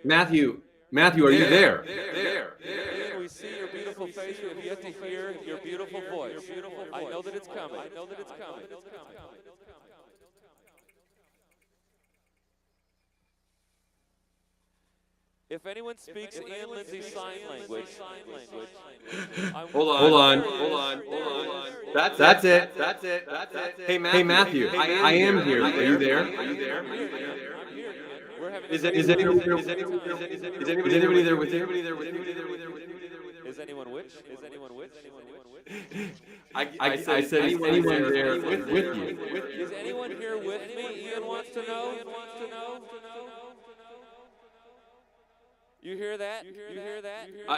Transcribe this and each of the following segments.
Matthew, are you there? Ian, we see your beautiful face. We have yet to hear your beautiful voice. I know that it's coming. If anyone speaks Ian Lindsay's sign language, Hold on. That's it. Hey, Matthew, I am here. Are you there? I'm here. We're having Is anybody there with you? Is anyone which? I said, is anyone there with you? Is anyone here with me? Ian wants to know. You hear that?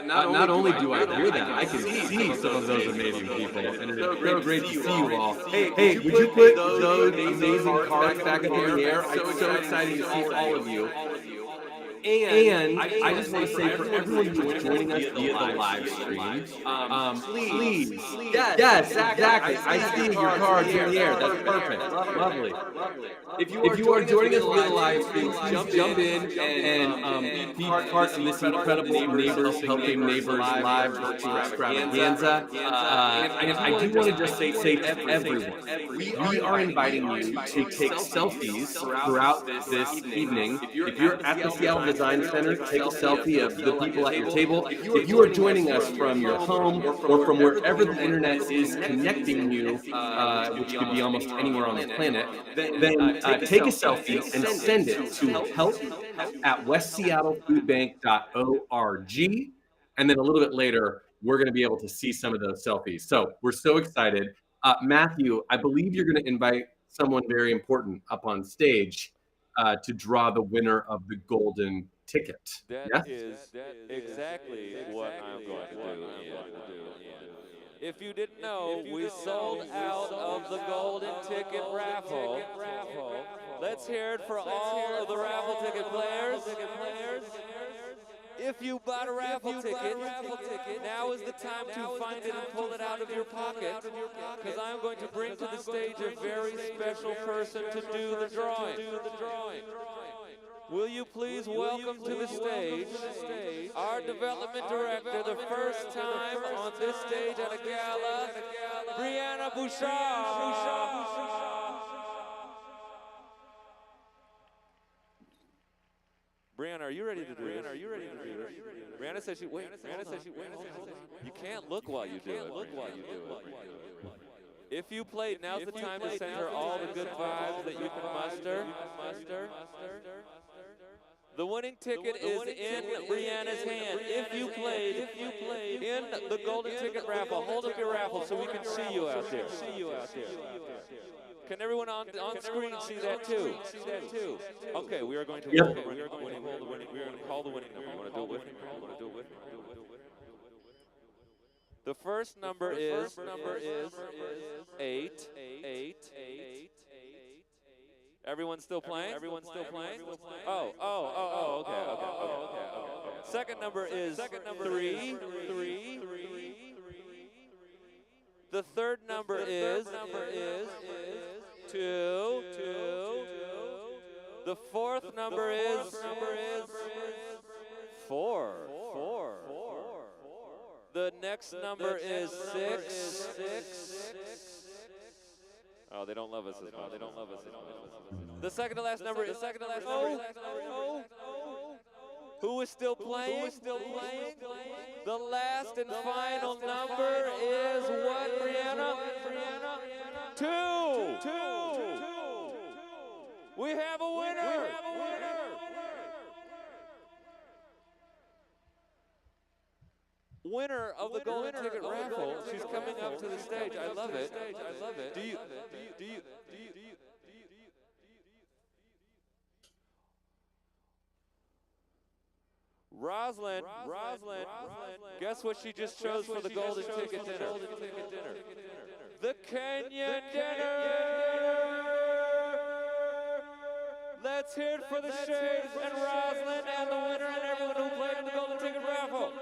Not only do I hear that, I can see some of those amazing people, and it's so great to see you all. Hey, would you put those amazing cards back in the air? I'm so excited to see all of you. And I just want to say for everyone who's joining us via the live stream, please, yes, exactly. I see your cards in the air. That's perfect. Lovely. If you are joining us via the live stream, please jump in and be part of this incredible Neighbors Helping Neighbors live extravaganza. And I do want to just say to everyone, we are inviting you to take selfies throughout this evening. If you're at the Seattle Design Center, take a selfie of the people at your table. If you are joining us from your home or from wherever the internet is connecting you, which could be almost anywhere on the planet, then take a selfie and send it to help@westseattlefoodbank.org. And then a little bit later, we're going to be able to see some of those selfies. So we're so excited. Matthew, I believe you're going to invite someone very important up on stage to draw the winner of the golden ticket. That is exactly what I'm going to do, Ian. If you didn't know, we sold out of the golden ticket raffle. Let's hear it for all of the raffle ticket players. If you bought a raffle ticket, now is the time to find it and pull it out of your pocket, because I'm going to bring to the stage a very special person to do the drawing. Will you please welcome to the stage our development director, the first time on this stage at a gala, Brianna Bouchard. Brianna, are you ready to do this? Brianna says she wait. You can't look while you do it. If you played, now's the time to send her all the good vibes that you can muster. The winning ticket is in Brianna's hand. If you played in the golden ticket raffle, hold up your raffle so we can see you out there. Can everyone on screen see that too? Okay, we are going to hold the winning. We are going to call the winning number. Want to do it with me? The first number is 8. Everyone's still playing? Oh, okay. Second number is 3. The third number is 2. The fourth number is 4. The next number is 6. Oh, they don't love us as much. The second to last number is 0. Who is still playing? The last and final number is what, Brianna? 2. We have a winner. Winner of the golden ticket raffle. She's coming up to the stage. I love it. Do you? Rosalind, guess what she just chose for the golden ticket dinner? The Kenyan dinner! Let's hear it for the Shades and Rosalind and the winner and everyone who played in the golden ticket raffle.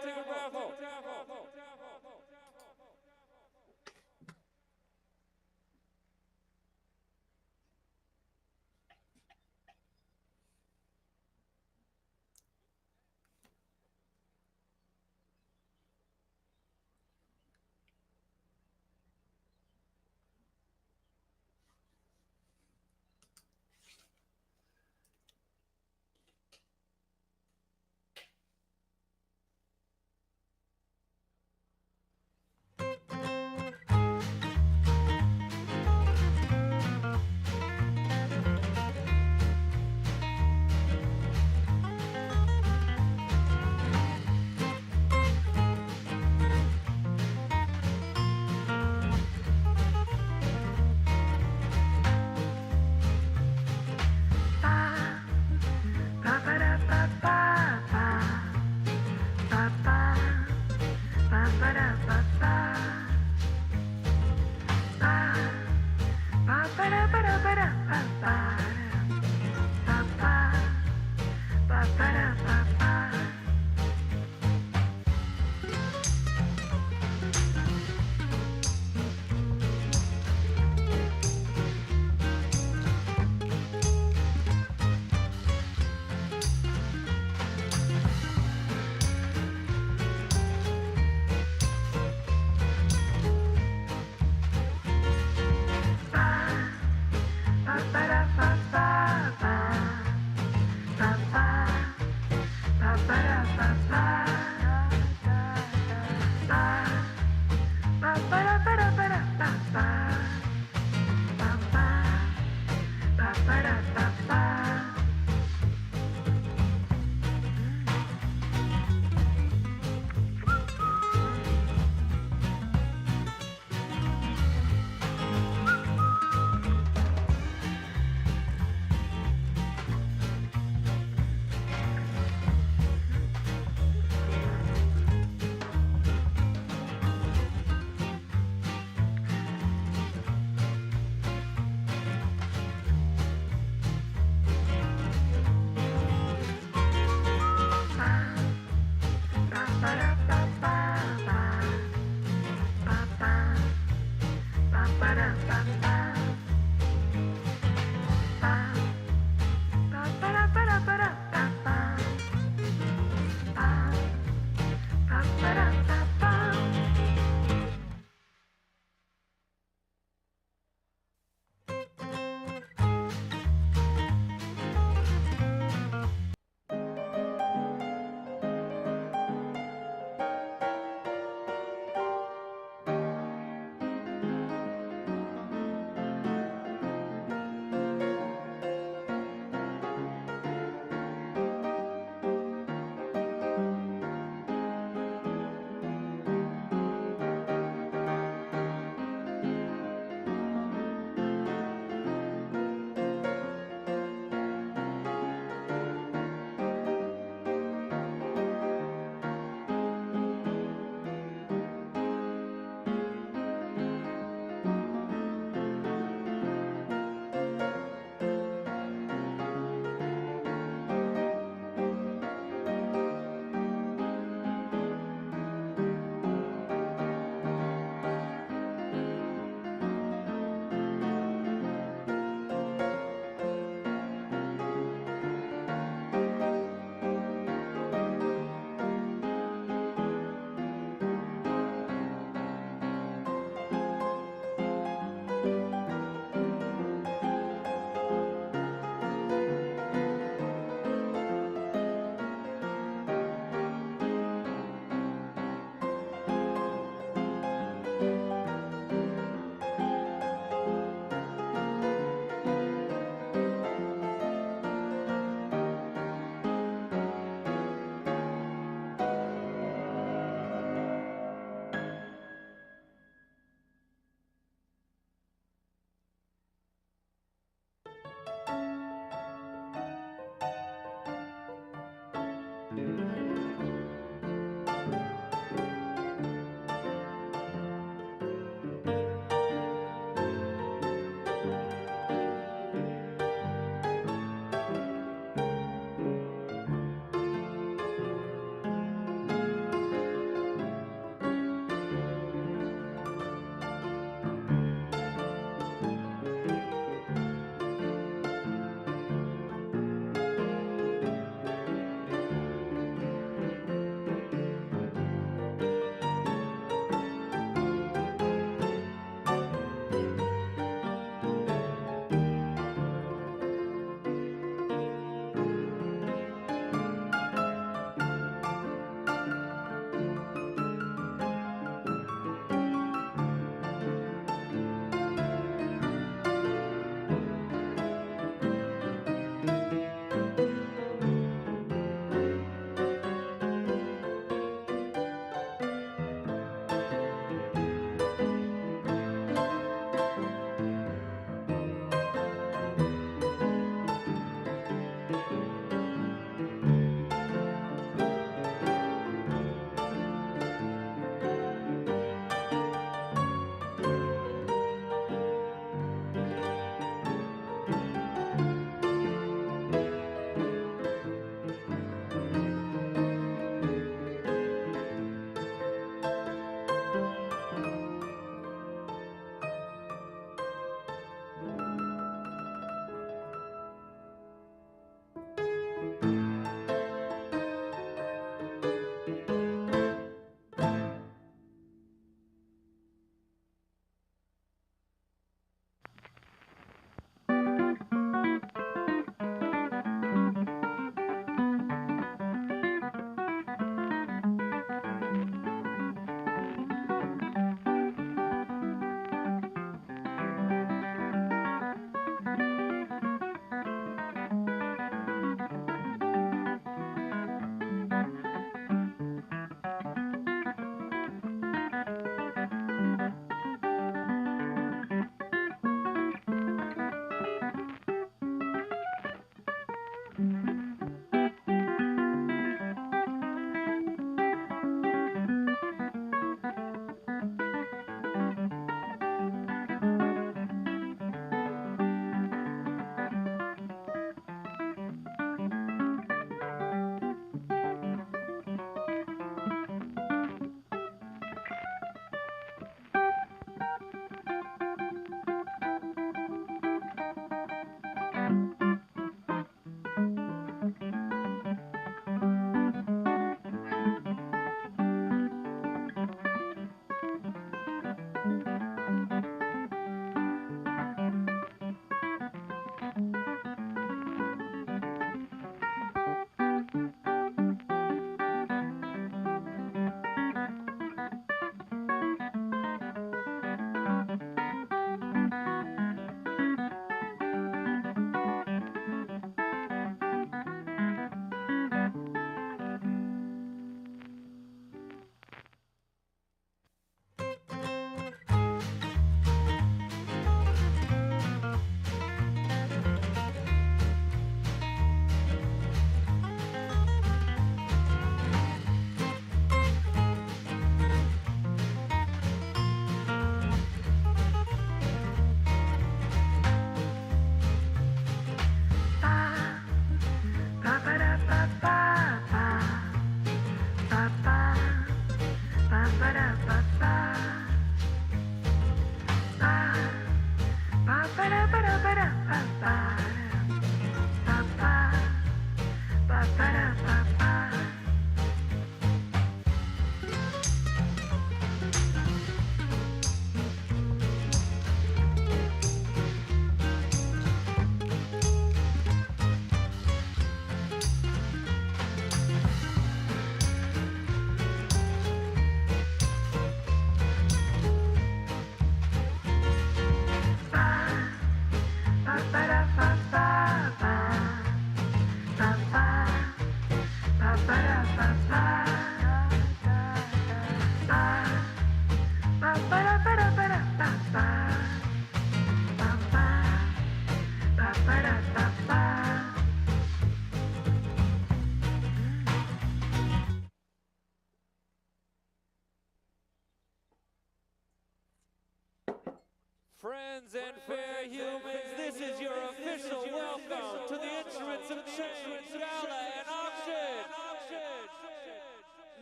Friends and fair humans, this is your official welcome to the Instruments of Change Gala and Auction.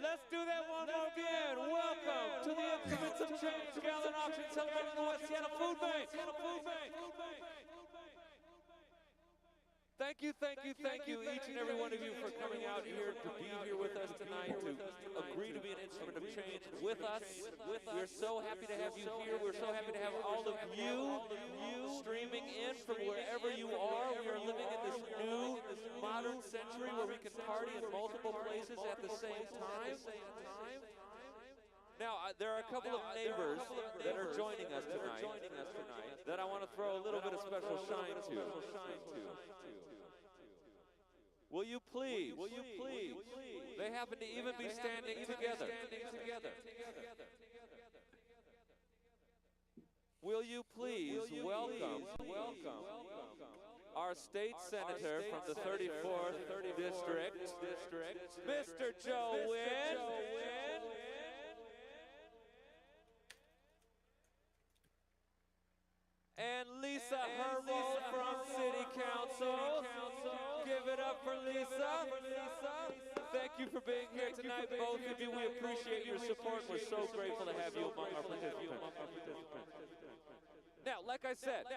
Let's do that one more again. Welcome to the Instruments of Change Gala and Auction, celebrating the West Seattle Food Bank. Thank you, each and every one of you for coming out here to be here with us tonight, to agree to be an instrument of change with us. We're so happy to have you here. We're so happy to have all of you streaming in from wherever you are. We are living in this new modern century where we can party in multiple places at the same time. Now, there are a couple of neighbors that are joining us tonight that I want to throw a little bit of special shine to. Will you please? They happen to even be standing together. Will you please welcome our state senator from the 34th District, Mr. Joe Wynn. And Lisa Herbold from City Council. Give it up for Lisa. Thank you for being here tonight, both of you. We appreciate your support. We're so grateful to have you among our participants. Now, like I said,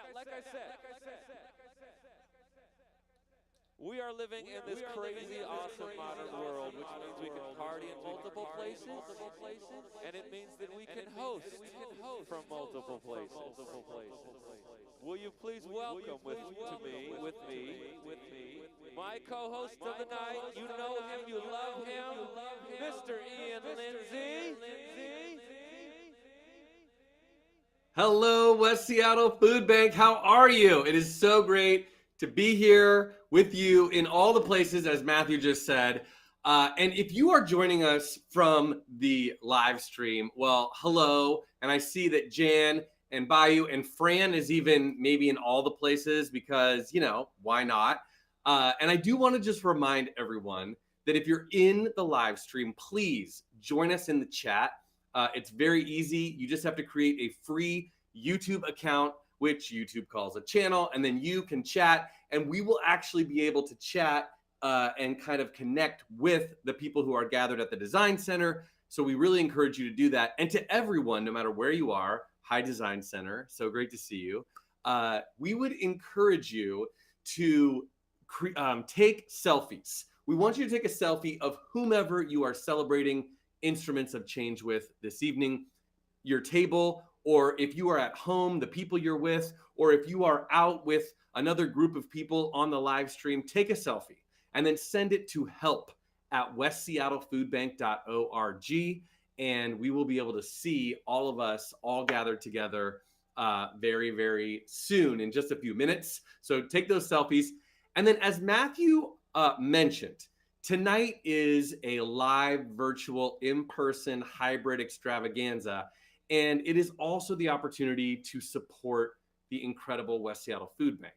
we are living in this crazy, awesome modern world, which means we can party in multiple places, and it means that we can host from multiple places. Will you please welcome with me, my co-host of the night, you know him, you love him, Mr. Ian Lindsay. Hello, West Seattle Food Bank. How are you? It is so great to be here with you in all the places, as Matthew just said. And if you are joining us from the live stream, well, hello. And I see that Jan and Bayou and Fran is even maybe in all the places because, you know, why not? And I do want to just remind everyone that if you're in the live stream, please join us in the chat. It's very easy. You just have to create a free YouTube account, which YouTube calls a channel, and then you can chat, and we will actually be able to chat and kind of connect with the people who are gathered at the Design Center. So we really encourage you to do that. And to everyone, no matter where you are, hi Design Center, so great to see you. We would encourage you to take selfies. We want you to take a selfie of whomever you are celebrating Instruments of Change with this evening, your table, or if you are at home, the people you're with, or if you are out with another group of people on the live stream, take a selfie and then send it to help@westseattlefoodbank.org, and we will be able to see all of us all gathered together very, very soon in just a few minutes. So take those selfies. And then as Matthew mentioned, tonight is a live, virtual, in-person, hybrid extravaganza, and it is also the opportunity to support the incredible West Seattle Food Bank.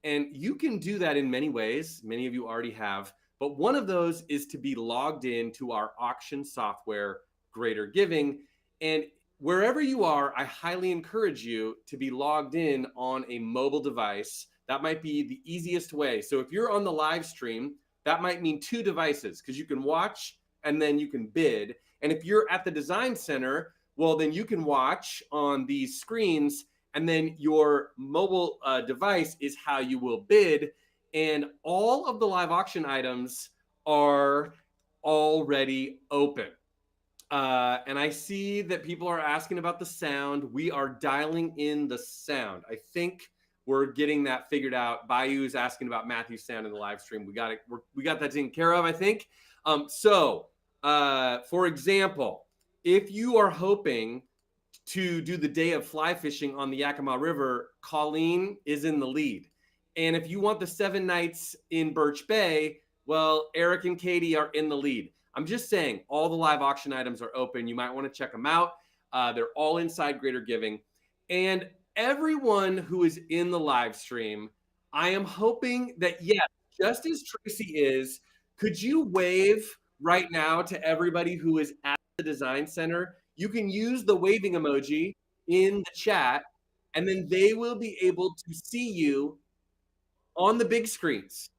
And you can do that in many ways. Many of you already have, but one of those is to be logged in to our auction software, Greater Giving. And wherever you are, I highly encourage you to be logged in on a mobile device. That might be the easiest way. So if you're on the live stream, that might mean 2 devices because you can watch and then you can bid. And if you're at the Design Center, well, then you can watch on these screens, and then your mobile device is how you will bid. And all of the live auction items are already open. And I see that people are asking about the sound. We are dialing in the sound. I think we're getting that figured out. Bayou is asking about Matthew's sound in the live stream. We got it. We got that taken care of, I think. For example, if you are hoping to do the day of fly fishing on the Yakima River, Colleen is in the lead. And if you want the 7 nights in Birch Bay, well, Eric and Katie are in the lead. I'm just saying, all the live auction items are open. You might want to check them out. They're all inside Greater Giving. And everyone who is in the live stream, I am hoping that, yes, just as Tracy is, could you wave right now to everybody who is at the design center? You can use the waving emoji in the chat, and then they will be able to see you on the big screens.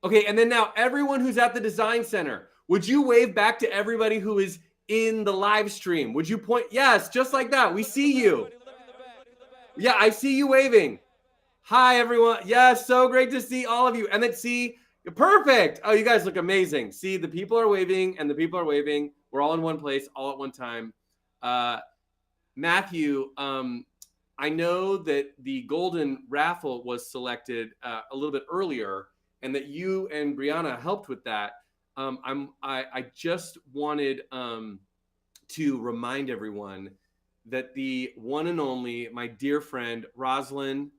Okay, and then now everyone who's at the design center, would you wave back to everybody who is in the live stream? Would you point? Yes, just like that. We see you. Yeah, I see you waving. Hi, everyone. Yes, so great to see all of you. And then see, perfect. Oh, you guys look amazing. See, the people are waving and the people are waving. We're all in one place, all at one time. Matthew, I know that the golden raffle was selected a little bit earlier, and that you and Brianna helped with that. I just wanted to remind everyone that the one and only, my dear friend Rosalind,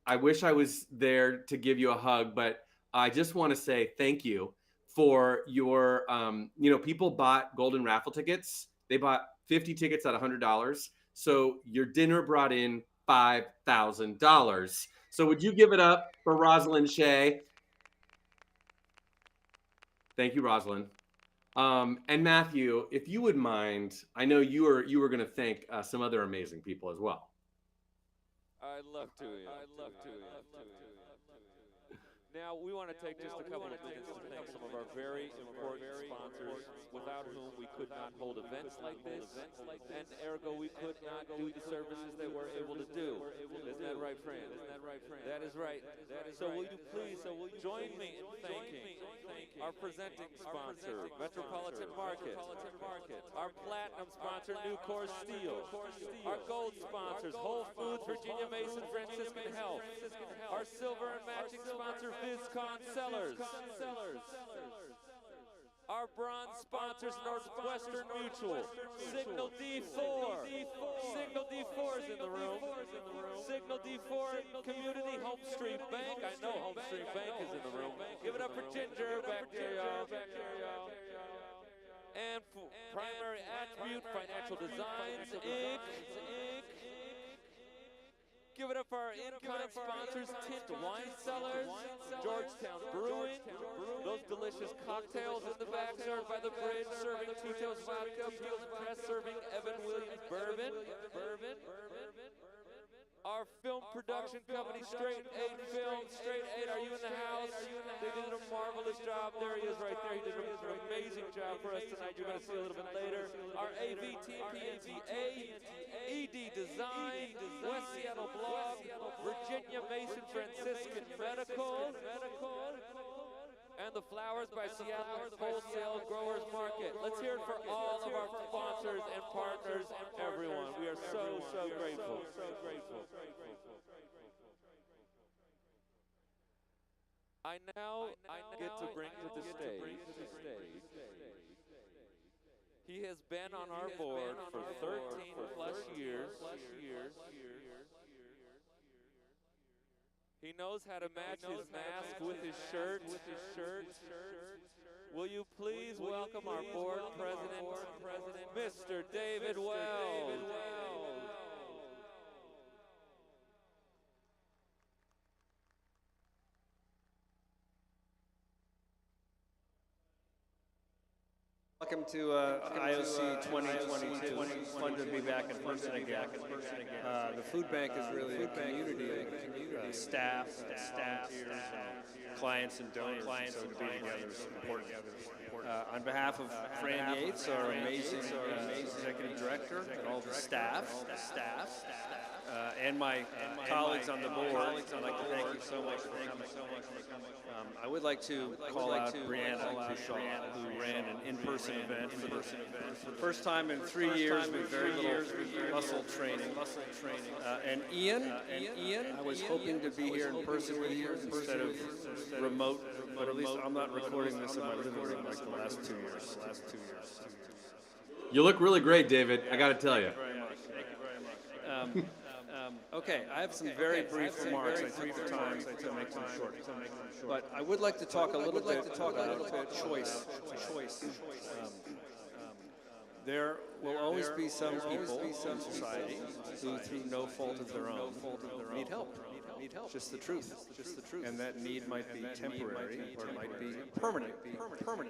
I wish I was there to give you a hug, but I just want to say thank you for your, people bought golden raffle tickets. They bought 50 tickets at $100. So your dinner brought in $5,000. So would you give it up for Rosalind Shea? Thank you, Rosalind. And Matthew, if you would mind, I know you were going to thank some other amazing people as well. I'd love to. Now, we want to take just a couple of minutes to thank some of our very important sponsors, without whom we could not hold events like this, and ergo we could not do the services that we're able to do. Isn't that right, Fran? That is right. So will you please join me in thanking our presenting sponsor, Metropolitan Market, our platinum sponsor, Nucor Steel, our gold sponsors, Whole Foods, Virginia Mason, Franciscan Health, our silver and matching sponsor, Viscon Sellers, our bronze sponsors, Northwestern Mutual, Signal D4, Signal D4 is in the room, Signal D4, Community Home Street Bank, I know Home Street Bank is in the room, give it up for Ginger, back here y'all, and Primary Attribute Financial Designs, Inc. Give it up for our in-kind sponsors, Tint Wine Cellars, Georgetown Brewing, those delicious cocktails in the back served by the bridge, serving Tito's Vodka, Field and Press serving Evan Williams Bourbon. Our film production company, Straight 8 Films. Straight 8, are you in the house? They did a marvelous job. There he is right there. He did an amazing job for us tonight. You're going to see a little bit later. Our AV team, PNTA, ED Design, West Seattle Blog, Virginia Mason Franciscan Medical, and the Flowers by Seattle Wholesale Growers Market. Let's hear it for all of our sponsors and partners and everyone. We are so grateful. I now get to bring to the stage. He has been on our board for 13 plus years. He knows how to match his mask with his shirt. Will you please welcome our board president, Mr. David Wells. Welcome to IOC 2022. It's fun to be back in person again. The food bank is really a community of staff, volunteers, clients, and donors. So to be together is important. On behalf of Fran Yates, our amazing executive director, and all the staff, and my colleagues on the board, I'd like to thank you so much for coming. I would like to call out Brianna, who ran an in-person event for the first time in 3 years with very little muscle training. And Ian, I was hoping to be here in person with you instead of remote, but at least I'm not recording this in my living room like the last 2 years. You look really great, David. I got to tell you. Thank you very much. Okay, I have some very brief remarks. I take the time to make them short. But I would like to talk a little bit about choice. There will always be some people in society who, through no fault of their own, need help. Just the truth. And that need might be temporary or it might be permanent.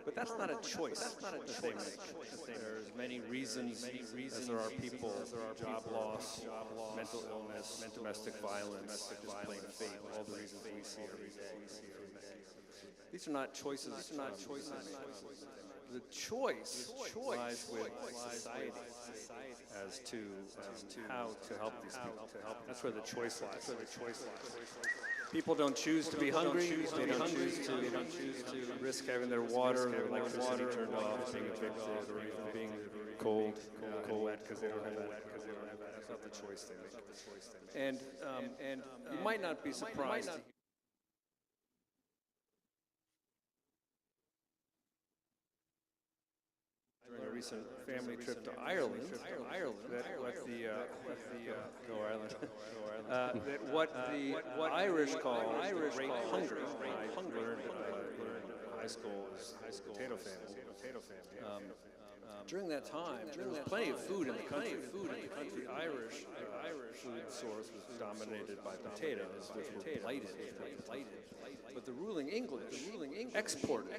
But that's not a choice that they make. There's many reasons as there are people, job loss, mental illness, domestic violence, just plain fate, all the reasons we see every day. These are not choices. The choice lies with society as to how to help these people. That's where the choice lies. People don't choose to be hungry. They don't choose to risk having their water, their electricity turned off, being evicted, or even being cold, wet because they don't have that. That's not the choice they make. And you might not be surprised. During a recent family trip to Ireland, that what the Irish call the Great Hunger. I learned in high school is potato famine. During that time, there was plenty of food in the country. The Irish food source was dominated by potatoes, which were blighted. But the ruling English exported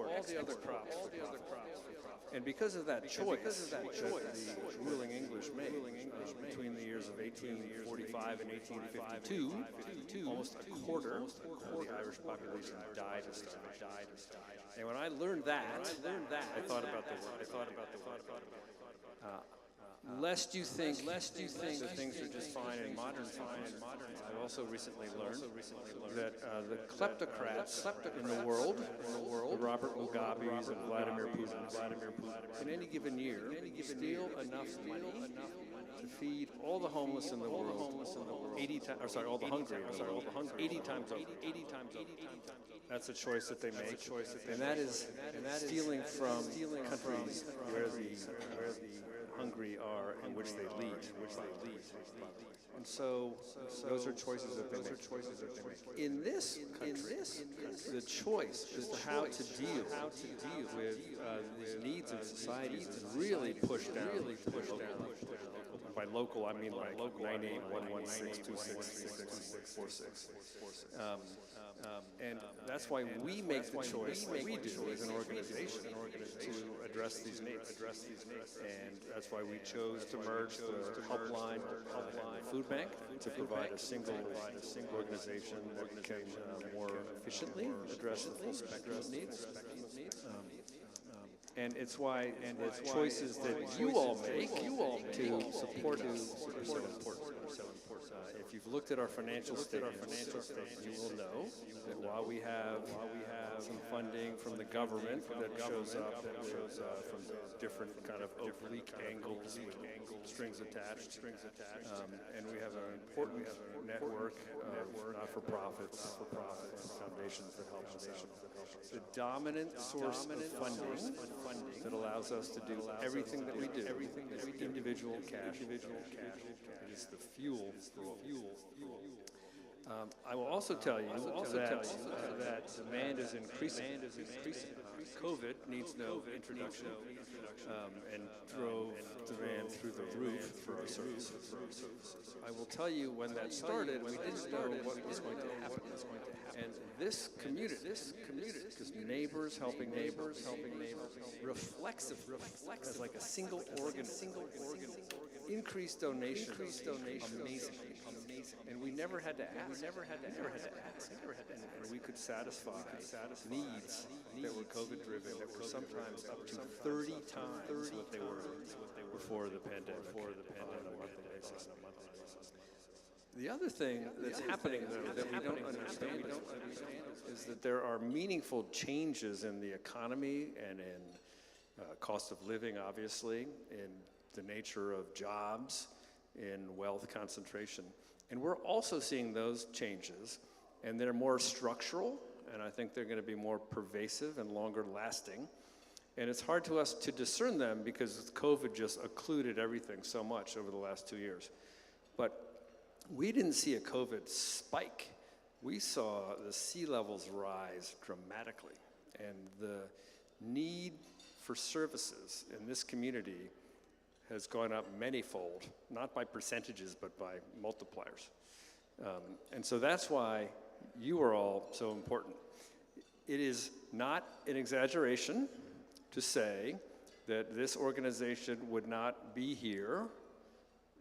all the other crops. And because of that choice that the ruling English made between the years of 1845 and 1852, almost a quarter of the Irish population died of starvation. And when I learned that, I thought about the word. Lest you think that things are just fine in modern times, I also recently learned that the kleptocrats in the world, the Robert Mugabes and Vladimir Putin, in any given year, steal enough money to feed all the homeless in the world 80 times, all the hungry, 80 times over. That's a choice that they make, and that is stealing from countries where the hungry are and which they lead. And so those are choices that they make. In this country, the choice as to how to deal with these needs of society is really pushed down. By local, I mean like 98116263646. And that's why we make the choice that we do as an organization to address these needs. And that's why we chose to merge the helpline and the food bank to provide a single organization that can more efficiently address the full spectrum of needs. And it's why the choices that you all make to support us are so important. If you've looked at our financial statements, you will know that while we have some funding from the government that shows up from different kind of oblique angles with strings attached, and we have an important network of not-for-profits, foundations that help us out. The dominant source of funding that allows us to do everything that we do is individual cash. It is the fuel. I will also tell you that demand is increasing. COVID needs no introduction and drove demand through the roof for our services. I will tell you when that started, we didn't know what was going to happen. And this community, because neighbors helping neighbors, reflexively, as like a single organ, increased donations, amazing. And we never had to ask. And we could satisfy needs that were COVID-driven, that were sometimes up to 30 times what they were before the pandemic. On a monthly basis. The other thing that's happening, though, that we don't understand is that there are meaningful changes in the economy and in cost of living, obviously, in the nature of jobs, in wealth concentration. And we're also seeing those changes, and they're more structural, and I think they're going to be more pervasive and longer lasting. And it's hard to us to discern them because COVID just occluded everything so much over the last 2 years. But we didn't see a COVID spike. We saw the sea levels rise dramatically, and the need for services in this community has gone up manyfold, not by percentages, but by multipliers. And so that's why you are all so important. It is not an exaggeration to say that this organization would not be here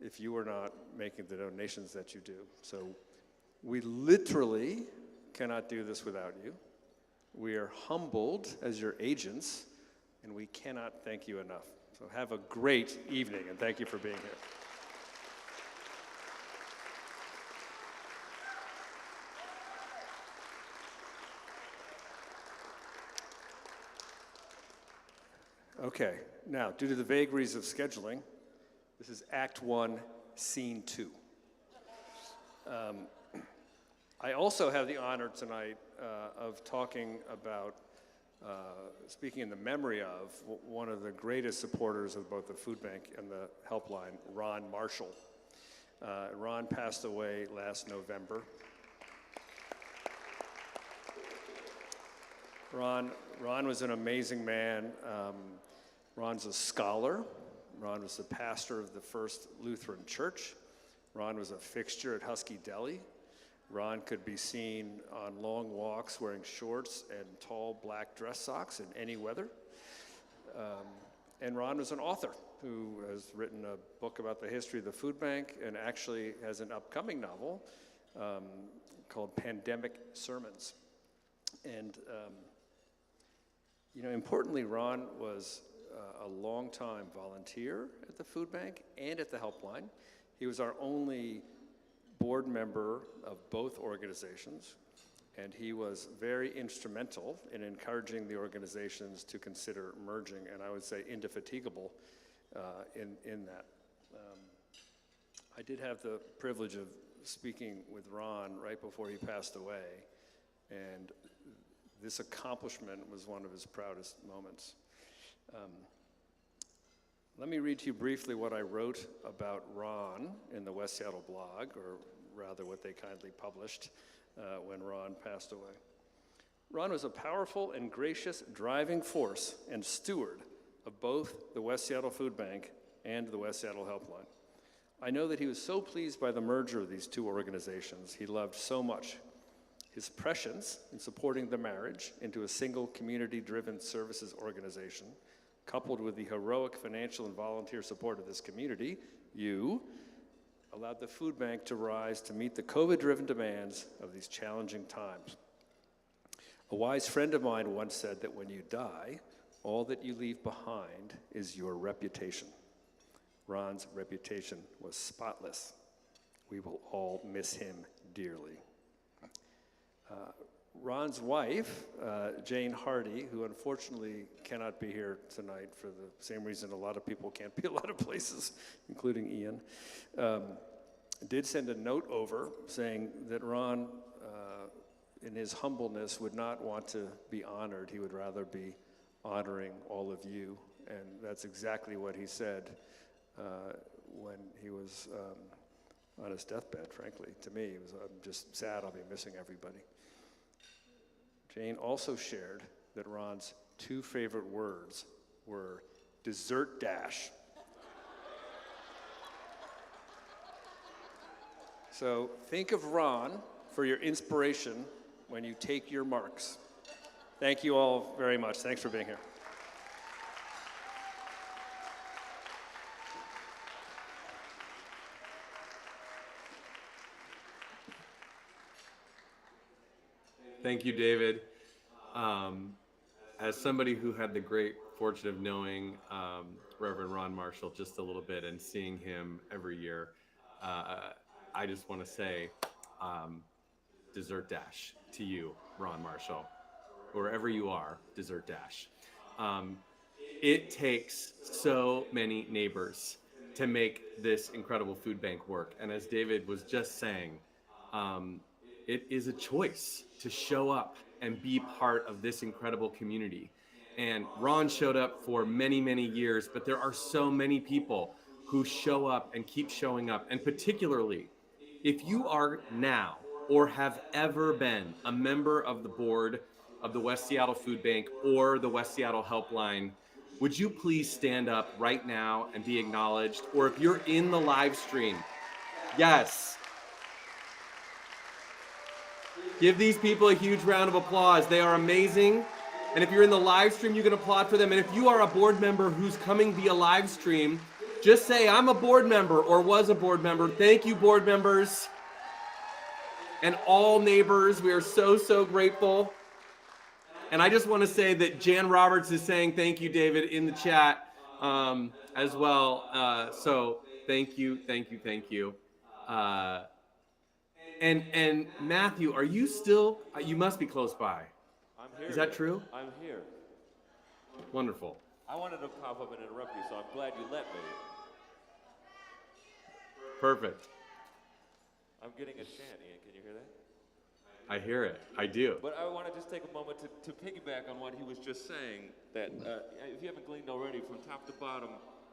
if you were not making the donations that you do. So we literally cannot do this without you. We are humbled as your agents, and we cannot thank you enough. So have a great evening, and thank you for being here. Okay, now, due to the vagaries of scheduling, this is Act 1, Scene 2. I also have the honor tonight of talking about, speaking in the memory of one of the greatest supporters of both the food bank and the helpline, Ron Marshall. Ron passed away last November. Ron was an amazing man. Ron's a scholar. Ron was the pastor of the First Lutheran Church. Ron was a fixture at Husky Deli. Ron could be seen on long walks wearing shorts and tall black dress socks in any weather. And Ron was an author who has written a book about the history of the food bank and actually has an upcoming novel called Pandemic Sermons. And importantly, Ron was a long-time volunteer at the food bank and at the helpline. He was our only board member of both organizations, and he was very instrumental in encouraging the organizations to consider merging, and I would say indefatigable in that. I did have the privilege of speaking with Ron right before he passed away, and this accomplishment was one of his proudest moments. Let me read to you briefly what I wrote about Ron in the West Seattle blog, or rather what they kindly published when Ron passed away. Ron was a powerful and gracious driving force and steward of both the West Seattle Food Bank and the West Seattle Helpline. I know that he was so pleased by the merger of these two organizations he loved so much. His prescience in supporting the marriage into a single community-driven services organization, coupled with the heroic financial and volunteer support of this community, allowed the food bank to rise to meet the COVID-driven demands of these challenging times. A wise friend of mine once said that when you die, all that you leave behind is your reputation. Ron's reputation was spotless. We will all miss him dearly. Ron's wife, Jane Hardy, who unfortunately cannot be here tonight for the same reason a lot of people can't be a lot of places, including Ian, did send a note over saying that Ron, in his humbleness, would not want to be honored. He would rather be honoring all of you. And that's exactly what he said when he was on his deathbed, frankly. To me, I'm just sad I'll be missing everybody. Jane also shared that Ron's two favorite words were dessert dash. So think of Ron for your inspiration when you take your marks. Thank you all very much. Thanks for being here. Thank you, David. As somebody who had the great fortune of knowing Reverend Ron Marshall just a little bit and seeing him every year, I just want to say dessert dash to you, Ron Marshall. Wherever you are, dessert dash. It takes so many neighbors to make this incredible food bank work. And as David was just saying, it is a choice to show up and be part of this incredible community. And Ron showed up for many, many years, but there are so many people who show up and keep showing up. And particularly if you are now or have ever been a member of the board of the West Seattle Food Bank or the West Seattle Helpline, would you please stand up right now and be acknowledged? Or if you're in the live stream, yes. Give these people a huge round of applause. They are amazing. And if you're in the live stream, you can applaud for them. And if you are a board member who's coming via live stream, just say, I'm a board member or was a board member. Thank you, board members. And all neighbors, we are so, so grateful. And I just want to say that Jan Roberts is saying thank you, David, in the chat as well. So thank you, thank you, thank you. And Matthew, are you still? You must be close by. I'm here. Is that true? I'm here. Wonderful. I wanted to pop up and interrupt you, so I'm glad you let me. Perfect. I'm getting a chant, Ian. Can you hear that? I hear it. I do. But I want to just take a moment to piggyback on what he was just saying, that if you haven't gleaned already, from top to bottom,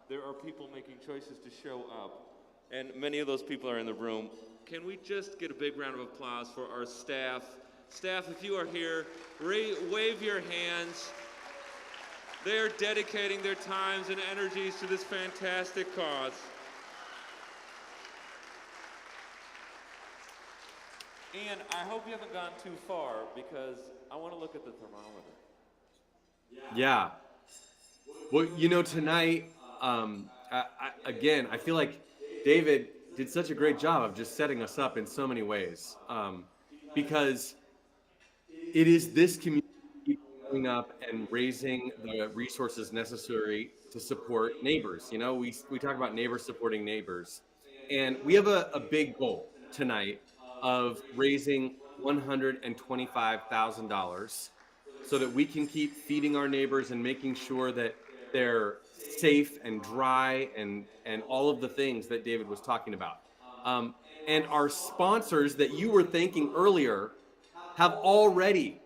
there are people making choices to show up. And many of those people are in the room. Can we just get a big round of applause for our staff? Staff, if you are here, wave your hands. They are dedicating their times and energies to this fantastic cause. Ian, I hope you haven't gone too far, because I want to look at the thermometer. Yeah. Well, you know, tonight, again, I feel like David did such a great job of just setting us up in so many ways, because it is this community going up and raising the resources necessary to support neighbors. You know, we talk about neighbors supporting neighbors, and we have a big goal tonight of raising $125,000 so that we can keep feeding our neighbors and making sure that they're safe and dry and all of the things that David was talking about. And our sponsors that you were thanking earlier have already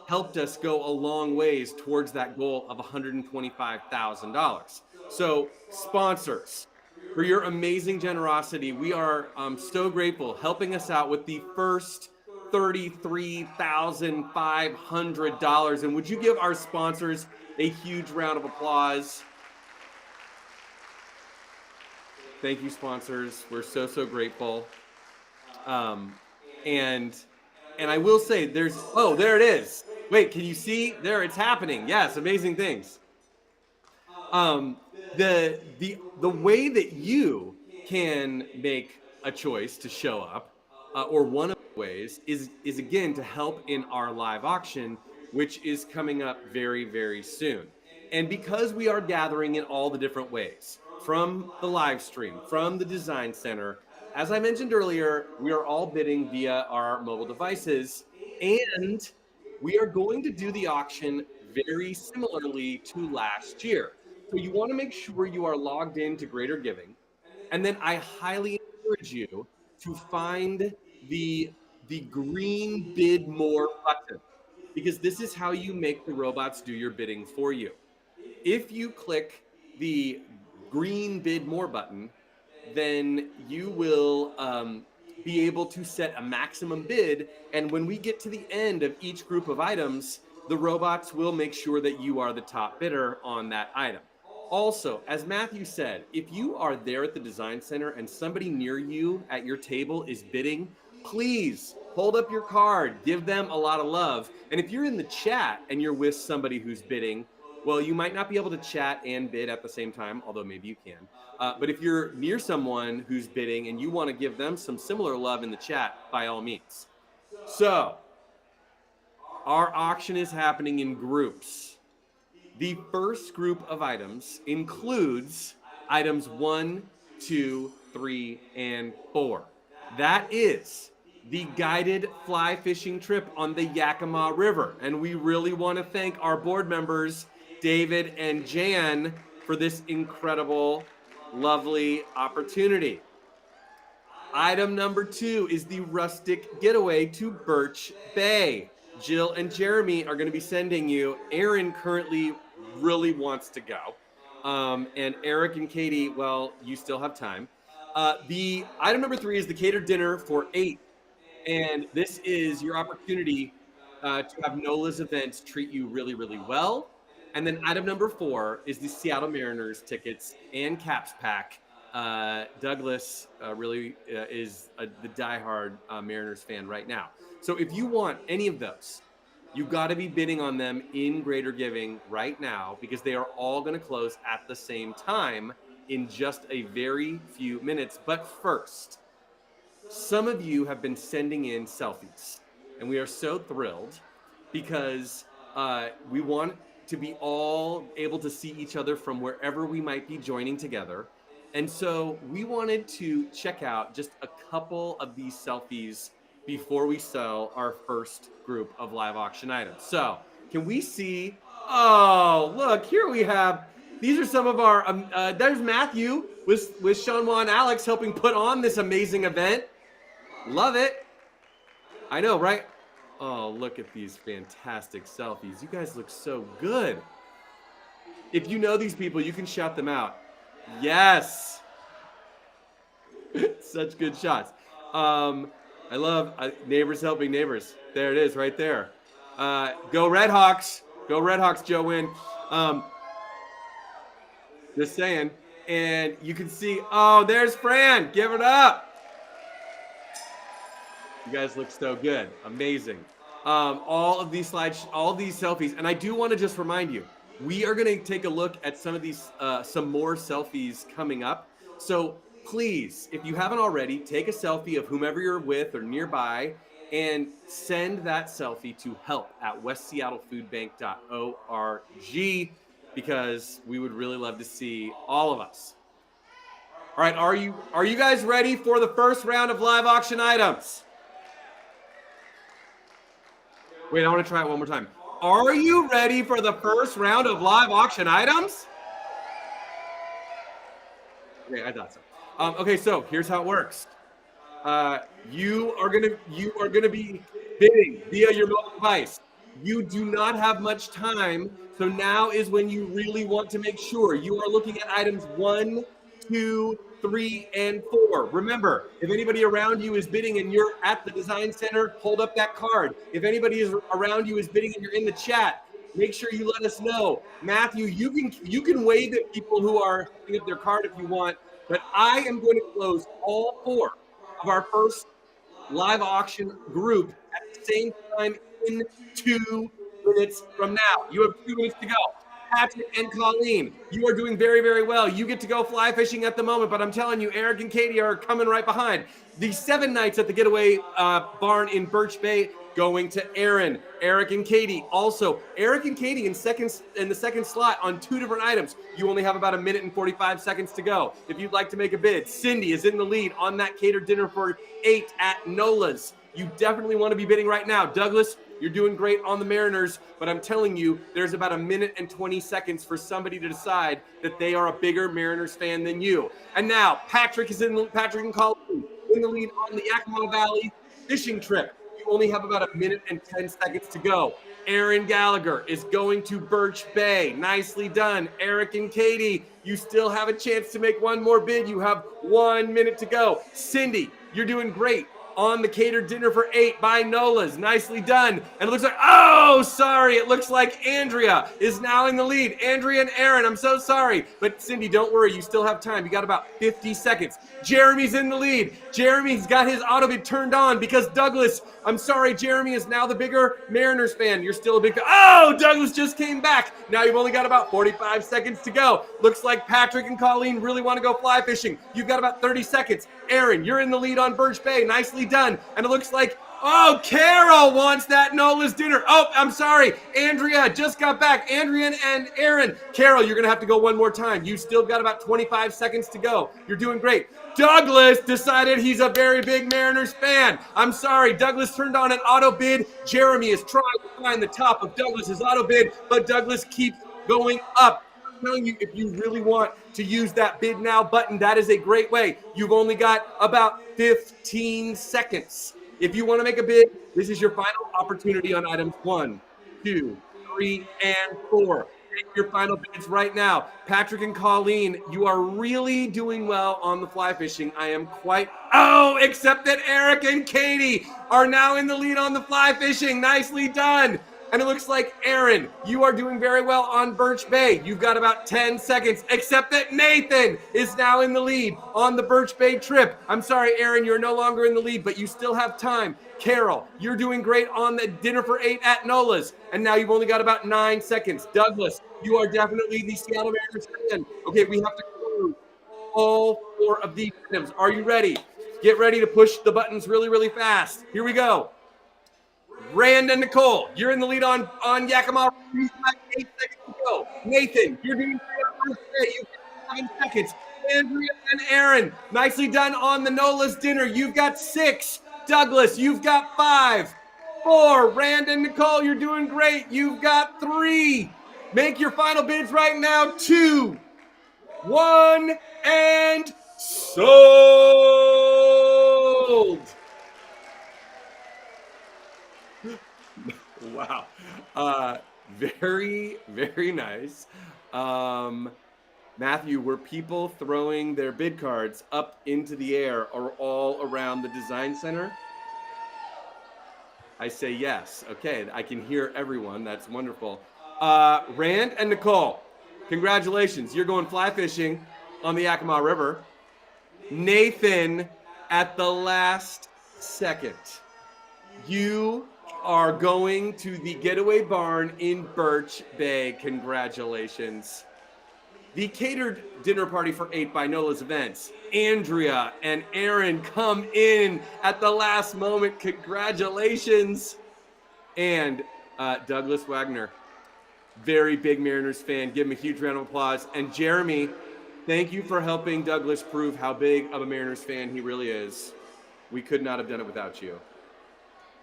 helped us go a long ways towards that goal of $125,000. So sponsors, for your amazing generosity, we are so grateful, helping us out with the first $33,500. And would you give our sponsors a huge round of applause? Thank you, sponsors. We're so, so grateful. And I will say there it is. Wait, can you see? There, it's happening. Yes, amazing things. The way that you can make a choice to show up, or one of the ways, is again to help in our live auction, which is coming up very, very soon. And because we are gathering in all the different ways, from the live stream, from the design center, as I mentioned earlier, we are all bidding via our mobile devices, and we are going to do the auction very similarly to last year. So you want to make sure you are logged into Greater Giving. And then I highly encourage you to find the green bid more button, because this is how you make the robots do your bidding for you. If you click the green bid more button, then you will be able to set a maximum bid. And when we get to the end of each group of items, the robots will make sure that you are the top bidder on that item. Also, as Matthew said, if you are there at the design center and somebody near you at your table is bidding, please hold up your card, give them a lot of love. And if you're in the chat and you're with somebody who's bidding, well, you might not be able to chat and bid at the same time, although maybe you can. But if you're near someone who's bidding and you want to give them some similar love in the chat, by all means. So, our auction is happening in groups. The first group of items includes items 1, 2, 3, and 4. That is the guided fly fishing trip on the Yakima River. And we really want to thank our board members, David and Jan, for this incredible, lovely opportunity. Item number 2 is the rustic getaway to Birch Bay. Jill and Jeremy are going to be sending you. Aaron currently really wants to go. And Eric and Katie, well, you still have time. The item number 3 is the catered dinner for 8. And this is your opportunity to have NOLA's events treat you really, really well. And then item number 4 is the Seattle Mariners tickets and caps pack. Douglas really is the diehard Mariners fan right now. So if you want any of those, you've got to be bidding on them in Greater Giving right now because they are all going to close at the same time in just a very few minutes. But first, some of you have been sending in selfies, and we are so thrilled because we want to be all able to see each other from wherever we might be joining together. And so we wanted to check out just a couple of these selfies before we sell our first group of live auction items. So can we see? Oh, look, here we have. These are some of our, there's Matthew with Seanwa and Alex helping put on this amazing event. Love it. I know, right? Oh, look at these fantastic selfies. You guys look so good. If you know these people, you can shout them out. Yes. Such good shots. I love neighbors helping neighbors. There it is right there. Go Red Hawks. Go Red Hawks, Joe Wynn. Just saying. And you can see, oh, there's Fran. Give it up. You guys look so good. Amazing. All of these slides, all of these selfies. And I do want to just remind you, we are going to take a look at some of these, some more selfies coming up. So please, if you haven't already, take a selfie of whomever you're with or nearby and send that selfie to help@westseattlefoodbank.org because we would really love to see all of us. All right, are you guys ready for the first round of live auction items? Wait, I want to try it one more time. Are you ready for the first round of live auction items? Okay, I thought so. Okay, so here's how it works. You are gonna be bidding via your mobile device. You do not have much time, so now is when you really want to make sure you are looking at items 1, 2, 3, and 4. Remember, if anybody around you is bidding and you're at the design center, hold up that card. If anybody is around you is bidding and you're in the chat, make sure you let us know. Matthew, you can wave at people who are holding up their card if you want, but I am going to close all 4 of our first live auction group at the same time in 2 minutes from now. You have 2 minutes to go. Patrick and Colleen, you are doing very, very well. You get to go fly fishing at the moment, but I'm telling you, Eric and Katie are coming right behind. The 7 nights at the Getaway Barn in Birch Bay going to Aaron, Eric and Katie. Also, Eric and Katie in the second slot on 2 different items. You only have about 1 minute and 45 seconds to go. If you'd like to make a bid, Cindy is in the lead on that catered dinner for 8 at Nola's. You definitely want to be bidding right now. Douglas, you're doing great on the Mariners, but I'm telling you, there's about 1 minute and 20 seconds for somebody to decide that they are a bigger Mariners fan than you. And now, Patrick and Colleen in the lead on the Yakima Valley fishing trip. You only have about 1 minute and 10 seconds to go. Aaron Gallagher is going to Birch Bay. Nicely done. Eric and Katie, you still have a chance to make one more bid. You have 1 minute to go. Cindy, you're doing great on the catered dinner for 8 by Nola's. Nicely done. And it looks like, oh, sorry. It looks like Andrea is now in the lead. Andrea and Aaron, I'm so sorry. But Cindy, don't worry. You still have time. You got about 50 seconds. Jeremy's in the lead. Jeremy's got his auto bid turned on because Douglas, I'm sorry, Jeremy is now the bigger Mariners fan. You're still a big fan. Oh, Douglas just came back. Now you've only got about 45 seconds to go. Looks like Patrick and Colleen really want to go fly fishing. You've got about 30 seconds. Aaron, you're in the lead on Birch Bay. Nicely done. And it looks like, oh, Carol wants that Nola's dinner. Oh, I'm sorry. Andrea just got back. Andrea and Aaron. Carol, you're going to have to go one more time. You still got about 25 seconds to go. You're doing great. Douglas decided he's a very big Mariners fan. I'm sorry. Douglas turned on an auto bid. Jeremy is trying to find the top of Douglas's auto bid, but Douglas keeps going up. I'm telling you, if you really want to use that bid now button, that is a great way. You've only got about 15 seconds. If you want to make a bid, this is your final opportunity on items 1, 2, 3, and 4. make your final bids right now. Patrick and Colleen, you are really doing well on the fly fishing. I am quite, except that Eric and Katie are now in the lead on the fly fishing. Nicely done. And it looks like, Aaron, you are doing very well on Birch Bay. You've got about 10 seconds, except that Nathan is now in the lead on the Birch Bay trip. I'm sorry, Aaron, you're no longer in the lead, but you still have time. Carol, you're doing great on the dinner for 8 at Nola's, and now you've only got about 9 seconds. Douglas, you are definitely the Seattle Mariners fan. Okay, we have to go through all 4 of these items. Are you ready? Get ready to push the buttons really, really fast. Here we go. Rand and Nicole, you're in the lead on Yakima. You've got 8 seconds to go. Nathan, you're doing great on Birch Bay. You've got 7 seconds. Andrea and Aaron, nicely done on the Nola's dinner. You've got 6. Douglas, you've got 5. 4. Rand and Nicole, you're doing great. You've got 3. Make your final bids right now. 2, 1, and sold. Wow. Very, very nice. Matthew, were people throwing their bid cards up into the air or all around the design center? I say yes. Okay, I can hear everyone. That's wonderful. Rand and Nicole, congratulations. You're going fly fishing on the Yakima River. Nathan, at the last second, you are going to the Getaway Barn in Birch Bay. Congratulations. The catered dinner party for 8 by Nola's Events. Andrea and Aaron come in at the last moment. Congratulations. And Douglas Wagner, very big Mariners fan. Give him a huge round of applause. And Jeremy, thank you for helping Douglas prove how big of a Mariners fan he really is. We could not have done it without you.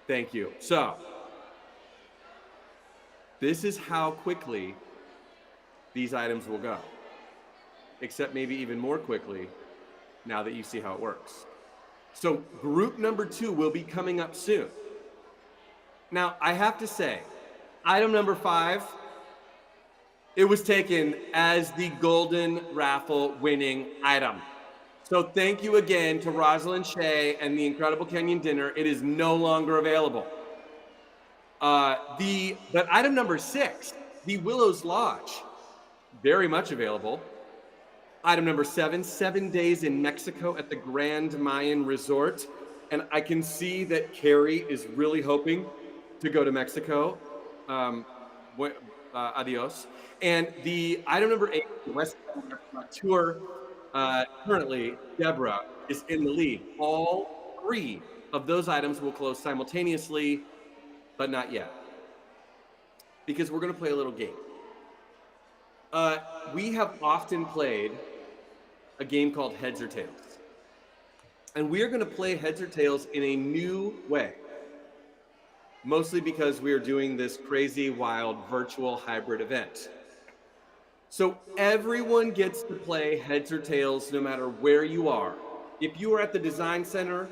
Thank you. So, this is how quickly these items will go. Except maybe even more quickly now that you see how it works. So, group number 2 will be coming up soon. Now, I have to say, item number 5, it was taken as the golden raffle winning item. So thank you again to Rosalind Shea and the Incredible Kenyon Dinner. It is no longer available. But item number 6, the Willows Lodge, very much available. Item number 7, 7 days in Mexico at the Grand Mayan Resort. And I can see that Carrie is really hoping to go to Mexico. Adios. And the item number 8, the West Tour. Currently, Deborah is in the lead. All 3 of those items will close simultaneously, but not yet. Because we're going to play a little game. We have often played a game called Heads or Tails. And we are going to play Heads or Tails in a new way. Mostly because we are doing this crazy, wild, virtual hybrid event. So everyone gets to play Heads or Tails no matter where you are. If you are at the Design Center,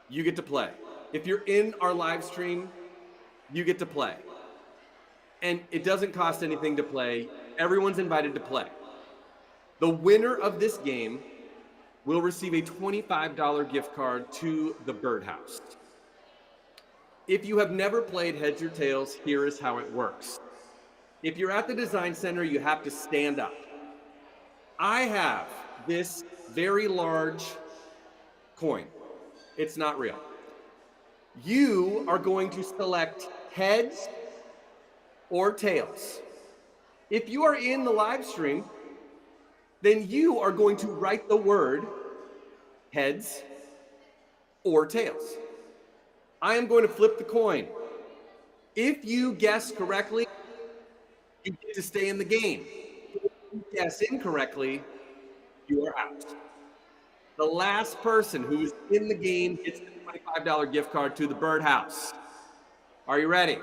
you get to play. If you're in our live stream, you get to play. And it doesn't cost anything to play. Everyone's invited to play. The winner of this game will receive a $25 gift card to the Birdhouse. If you have never played Heads or Tails, here is how it works. If you're at the Design Center, you have to stand up. I have this very large coin. It's not real. You are going to select heads or tails. If you are in the live stream, then you are going to write the word heads or tails. I am going to flip the coin. If you guess correctly, you get to stay in the game. If you guess incorrectly, you are out. The last person who is in the game gets the $25 gift card to the Birdhouse. Are you ready?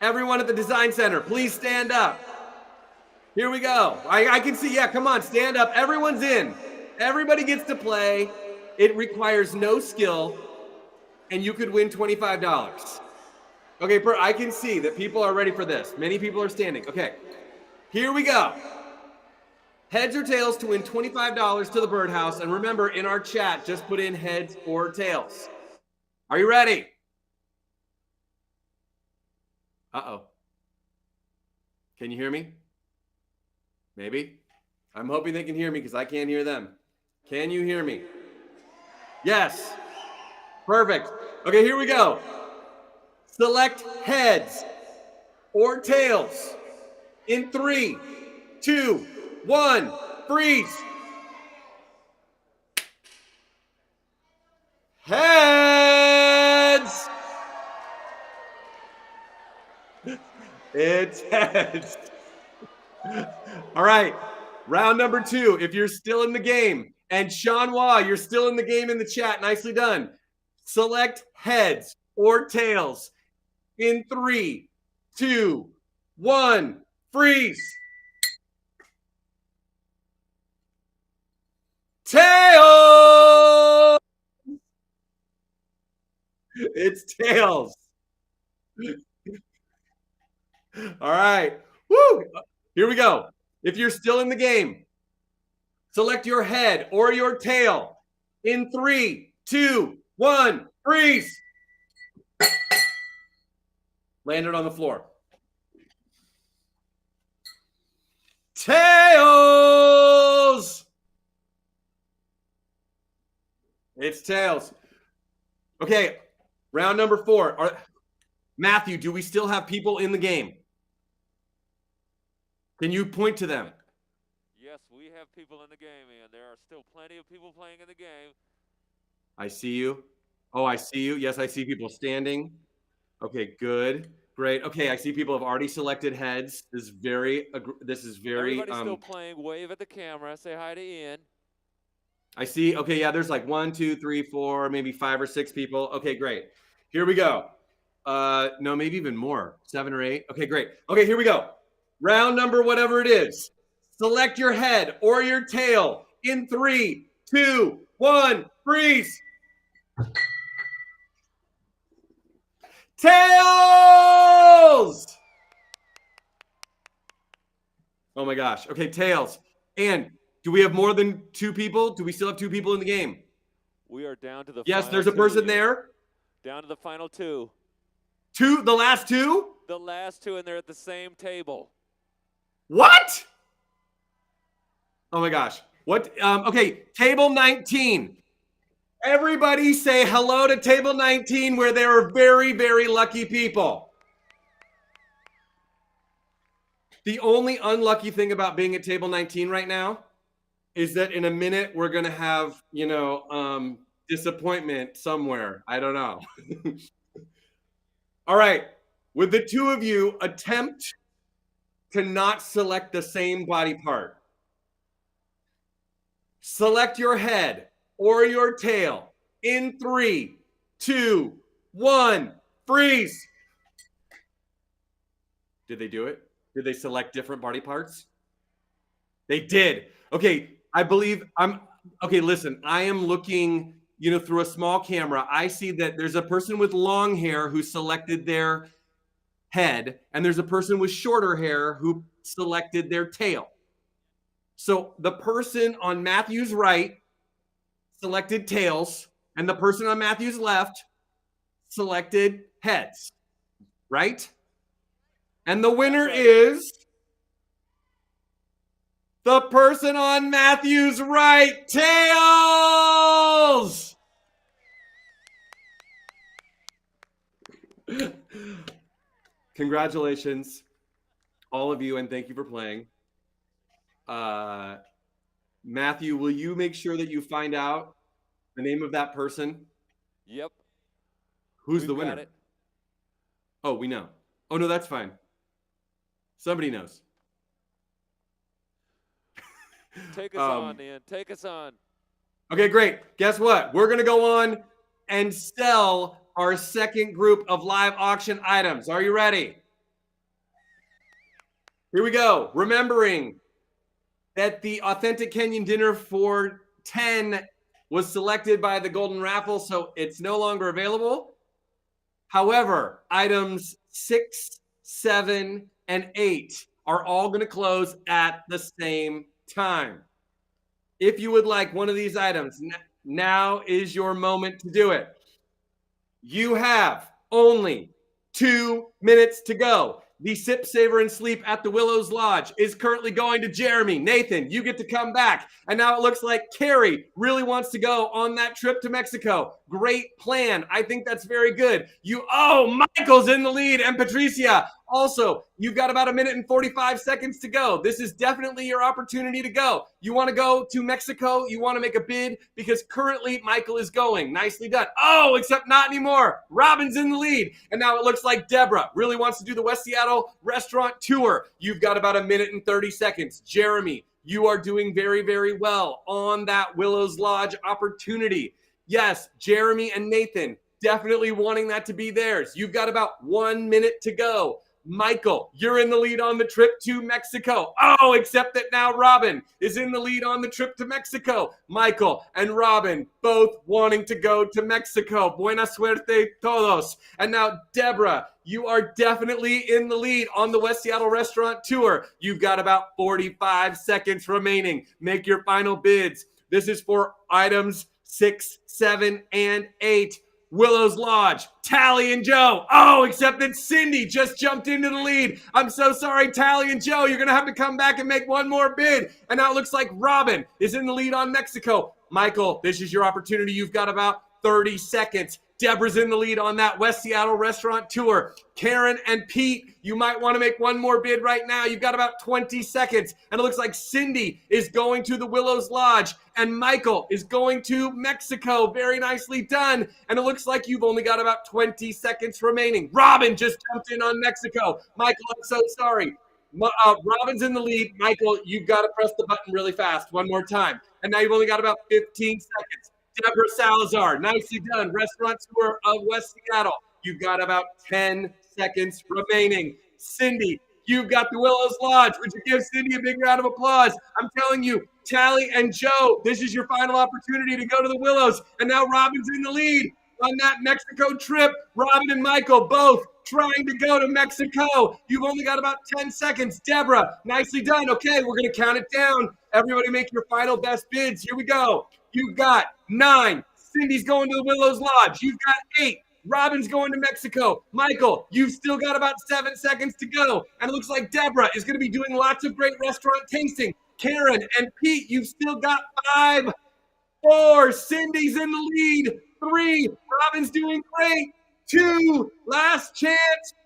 Everyone at the Design Center, please stand up. Here we go. I can see, yeah, come on, stand up. Everyone's in. Everybody gets to play. It requires no skill, and you could win $25. Okay, I can see that people are ready for this. Many people are standing. Okay, here we go. Heads or tails to win $25 to the birdhouse. And remember, in our chat, just put in heads or tails. Are you ready? Uh-oh. Can you hear me? Maybe. I'm hoping they can hear me because I can't hear them. Can you hear me? Yes. Perfect. Okay, here we go. Select heads or tails in 3, 2, 1. Freeze. Heads. It's heads. All right. Round number 2. If you're still in the game, and Sean Wah, you're still in the game in the chat. Nicely done. Select heads or tails in 3, 2, 1. Freeze. Tails. It's tails. All right. Woo. Here we go. If you're still in the game, select your head or your tail in 3, 2, 1. Freeze. Landed on the floor. Tails. It's tails. Okay, round number 4. Matthew, do we still have people in the game? Can you point to them? Yes, we have people in the game, and there are still plenty of people playing in the game. I see you. Oh, I see you. Yes, I see people standing. Okay, good. Great. Okay, I see people have already selected heads. This is very Everybody's still playing. Wave at the camera. Say hi to Ian. I see. Okay, yeah, there's like 1, 2, 3, 4, maybe 5 or 6 people. Okay, great. Here we go. No, maybe even more. 7 or 8. Okay, great. Okay, here we go. Round number whatever it is. Select your head or your tail in 3, 2, 1. Freeze. Tails! Oh my gosh. Okay, tails. And do we have more than 2 people? Do we still have 2 people in the game? We are down to the Yes, final there's a person 2. there. Down to the final 2. 2, the last 2? The last 2, and they're at the same table. What? Oh my gosh. What? Okay, table 19. Everybody say hello to table 19 where there are very, very lucky people. The only unlucky thing about being at table 19 right now is that in a minute we're going to have, disappointment somewhere. I don't know. All right. Would the 2 of you attempt to not select the same body part? Select your head or your tail in 3, 2, 1. Freeze. Did they do it? Did they select different body parts? They did. Okay, listen, I am looking, through a small camera. I see that there's a person with long hair who selected their head, and there's a person with shorter hair who selected their tail. So the person on Matthew's right selected tails, and the person on Matthew's left selected heads, right? And the winner is the person on Matthew's right, tails! Congratulations, all of you, and thank you for playing. Matthew, will you make sure that you find out the name of that person? Yep. Who's the winner? Oh, we know. Oh, no, that's fine. Somebody knows. Take us on, Ian. Take us on. Okay, great. Guess what? We're going to go on and sell our second group of live auction items. Are you ready? Here we go. Remembering that the Authentic Kenyan Dinner for 10 was selected by the Golden Raffle, so it's no longer available. However, items 6, 7, and 8 are all going to close at the same time. If you would like one of these items, now is your moment to do it. You have only 2 minutes to go. The Sip, Savor, and Sleep at the Willows Lodge is currently going to Jeremy. Nathan, you get to come back. And now it looks like Carrie really wants to go on that trip to Mexico. Great plan. I think that's very good. Michael's in the lead, and Patricia. Also, you've got about 1 minute and 45 seconds to go. This is definitely your opportunity to go. You want to go to Mexico? You want to make a bid? Because currently Michael is going. Nicely done. Oh, except not anymore. Robin's in the lead. And now it looks like Deborah really wants to do the West Seattle restaurant tour. You've got about 1 minute and 30 seconds. Jeremy, you are doing very, very well on that Willows Lodge opportunity. Yes, Jeremy and Nathan definitely wanting that to be theirs. You've got about 1 minute to go. Michael, you're in the lead on the trip to Mexico. Oh, except that now Robin is in the lead on the trip to Mexico. Michael and Robin both wanting to go to Mexico. Buena suerte todos. And now, Deborah, you are definitely in the lead on the West Seattle restaurant tour. You've got about 45 seconds remaining. Make your final bids. This is for items 6, 7, and 8. Willows Lodge, Tally and Joe. Oh, except that Cindy just jumped into the lead. I'm so sorry, Tally and Joe. You're going to have to come back and make one more bid. And now it looks like Robin is in the lead on Mexico. Michael, this is your opportunity. You've got about 30 seconds. Deborah's in the lead on that West Seattle restaurant tour. Karen and Pete, you might want to make one more bid right now. You've got about 20 seconds. And it looks like Cindy is going to the Willows Lodge. And Michael is going to Mexico. Very nicely done. And it looks like you've only got about 20 seconds remaining. Robin just jumped in on Mexico. Michael, I'm so sorry. Robin's in the lead. Michael, you've got to press the button really fast one more time. And now you've only got about 15 seconds. Deborah Salazar, nicely done. Restaurant tour of West Seattle. You've got about 10 seconds remaining. Cindy, you've got the Willows Lodge. Would you give Cindy a big round of applause? I'm telling you, Tally and Joe, this is your final opportunity to go to the Willows. And now Robin's in the lead on that Mexico trip. Robin and Michael both trying to go to Mexico. You've only got about 10 seconds. Deborah, nicely done. Okay, we're going to count it down. Everybody make your final best bids. Here we go. You've got 9. Cindy's going to the Willows Lodge. You've got 8. Robin's going to Mexico. Michael, you've still got about 7 seconds to go. And it looks like Deborah is going to be doing lots of great restaurant tasting. Karen and Pete, you've still got 5, 4. Cindy's in the lead. 3. Robin's doing great. 2. Last chance.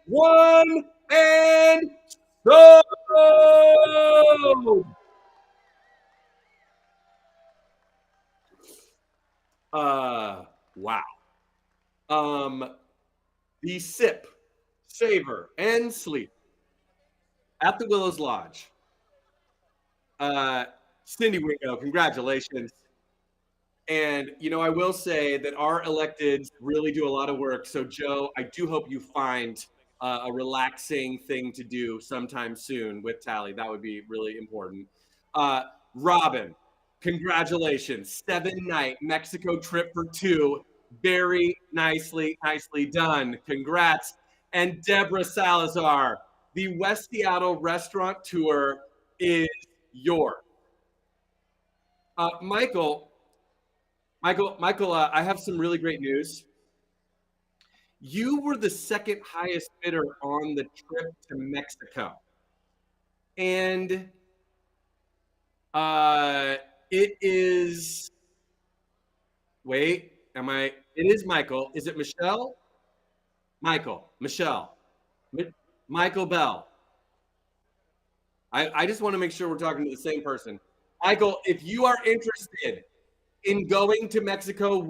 1. And go! Wow. The Sip, Savor, and Sleep at the Willows Lodge. Cindy Wingo, congratulations. And, I will say that our electeds really do a lot of work. So, Joe, I do hope you find a relaxing thing to do sometime soon with Tally. That would be really important. Robin, congratulations. 7-night Mexico trip for 2. Very nicely done. Congrats. And Deborah Salazar, the West Seattle restaurant tour is yours. Michael, I have some really great news. You were the second highest bidder on the trip to Mexico. And it is, it is Michael. Is it Michelle? Michelle Bell. I just want to make sure we're talking to the same person. Michael, if you are interested in going to Mexico,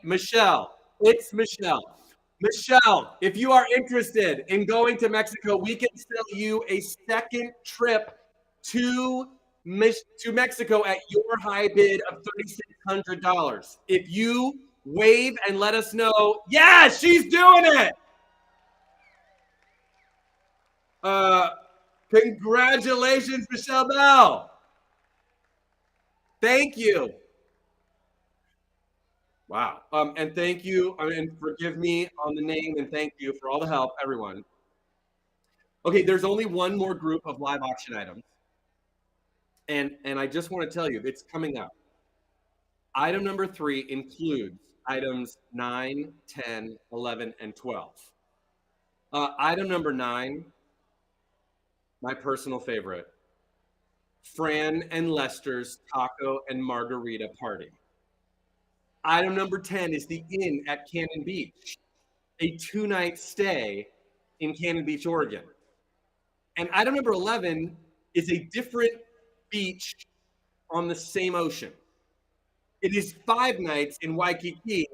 Michelle, it's Michelle. Michelle, if you are interested in going to Mexico, we can sell you a second trip to Mexico at your high bid of $3,600. If you wave and let us know, yeah, she's doing it. Congratulations, Michelle Bell. Thank you. Wow. And thank you, and forgive me on the name, and thank you for all the help, everyone. Okay, there's only one more group of live auction items. And I just want to tell you, it's coming up. Item number 3 includes items 9, 10, 11, and 12. Item number 9, my personal favorite, Fran and Lester's Taco and Margarita Party. Item number 10 is the Inn at Cannon Beach, a 2-night stay in Cannon Beach, Oregon. And item number 11 is a different beach on the same ocean. It is 5 nights in Waikiki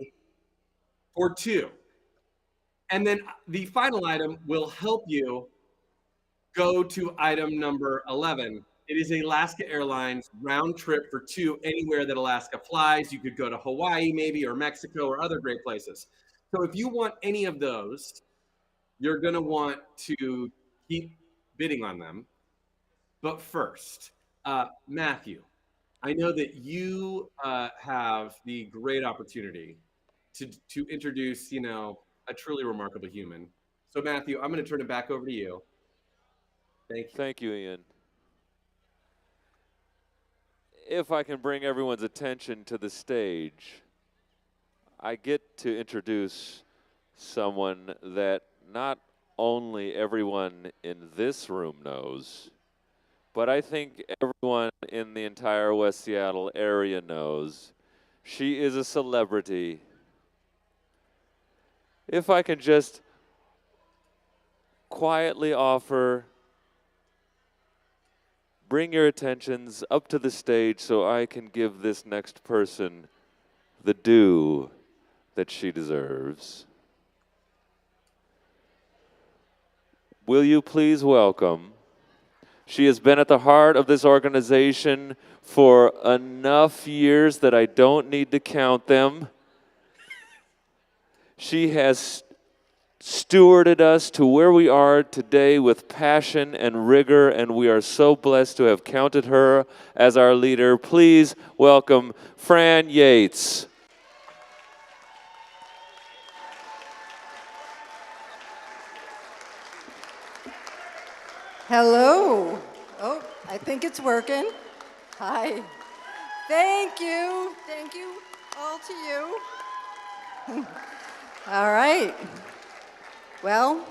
for 2. And then the final item will help you go to item number 11. It is Alaska Airlines round trip for 2 anywhere that Alaska flies. You could go to Hawaii maybe, or Mexico, or other great places. So if you want any of those, you're going to want to keep bidding on them. But first, Matthew, I know that you have the great opportunity to introduce, a truly remarkable human. So Matthew, I'm going to turn it back over to you. Thank you. Thank you, Ian. If I can bring everyone's attention to the stage, I get to introduce someone that not only everyone in this room knows, but I think everyone in the entire West Seattle area knows. She is a celebrity. If I can just quietly offer, bring your attentions up to the stage so I can give this next person the due that she deserves. Will you please welcome? She has been at the heart of this organization for enough years that I don't need to count them. She has stewarded us to where we are today with passion and rigor, and we are so blessed to have counted her as our leader. Please welcome Fran Yates. Hello. Oh, I think it's working. Hi. Thank you. Thank you all to you. All right. Well,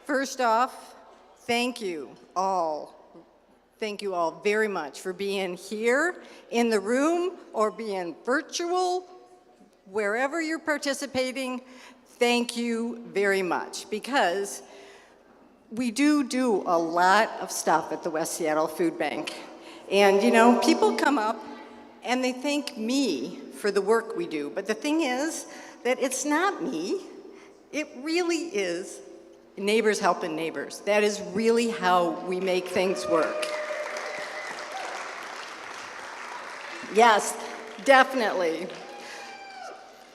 first off, thank you all. Thank you all very much for being here in the room or being virtual, wherever you're participating. Thank you very much, because we do a lot of stuff at the West Seattle Food Bank. And people come up and they thank me for the work we do. But the thing is that it's not me. It really is neighbors helping neighbors. That is really how we make things work. Yes, definitely.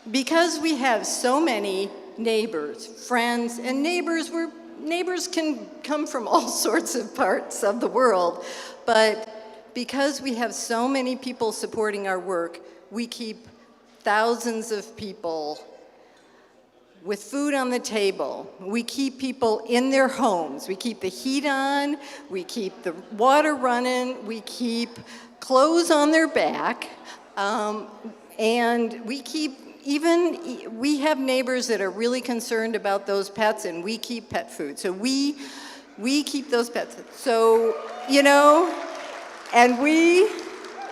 Because we have so many neighbors, friends, and neighbors can come from all sorts of parts of the world, but because we have so many people supporting our work, we keep thousands of people with food on the table. We keep people in their homes. We keep the heat on, we keep the water running, we keep clothes on their back, and we have neighbors that are really concerned about those pets, and we keep pet food. So we keep those pets. So, and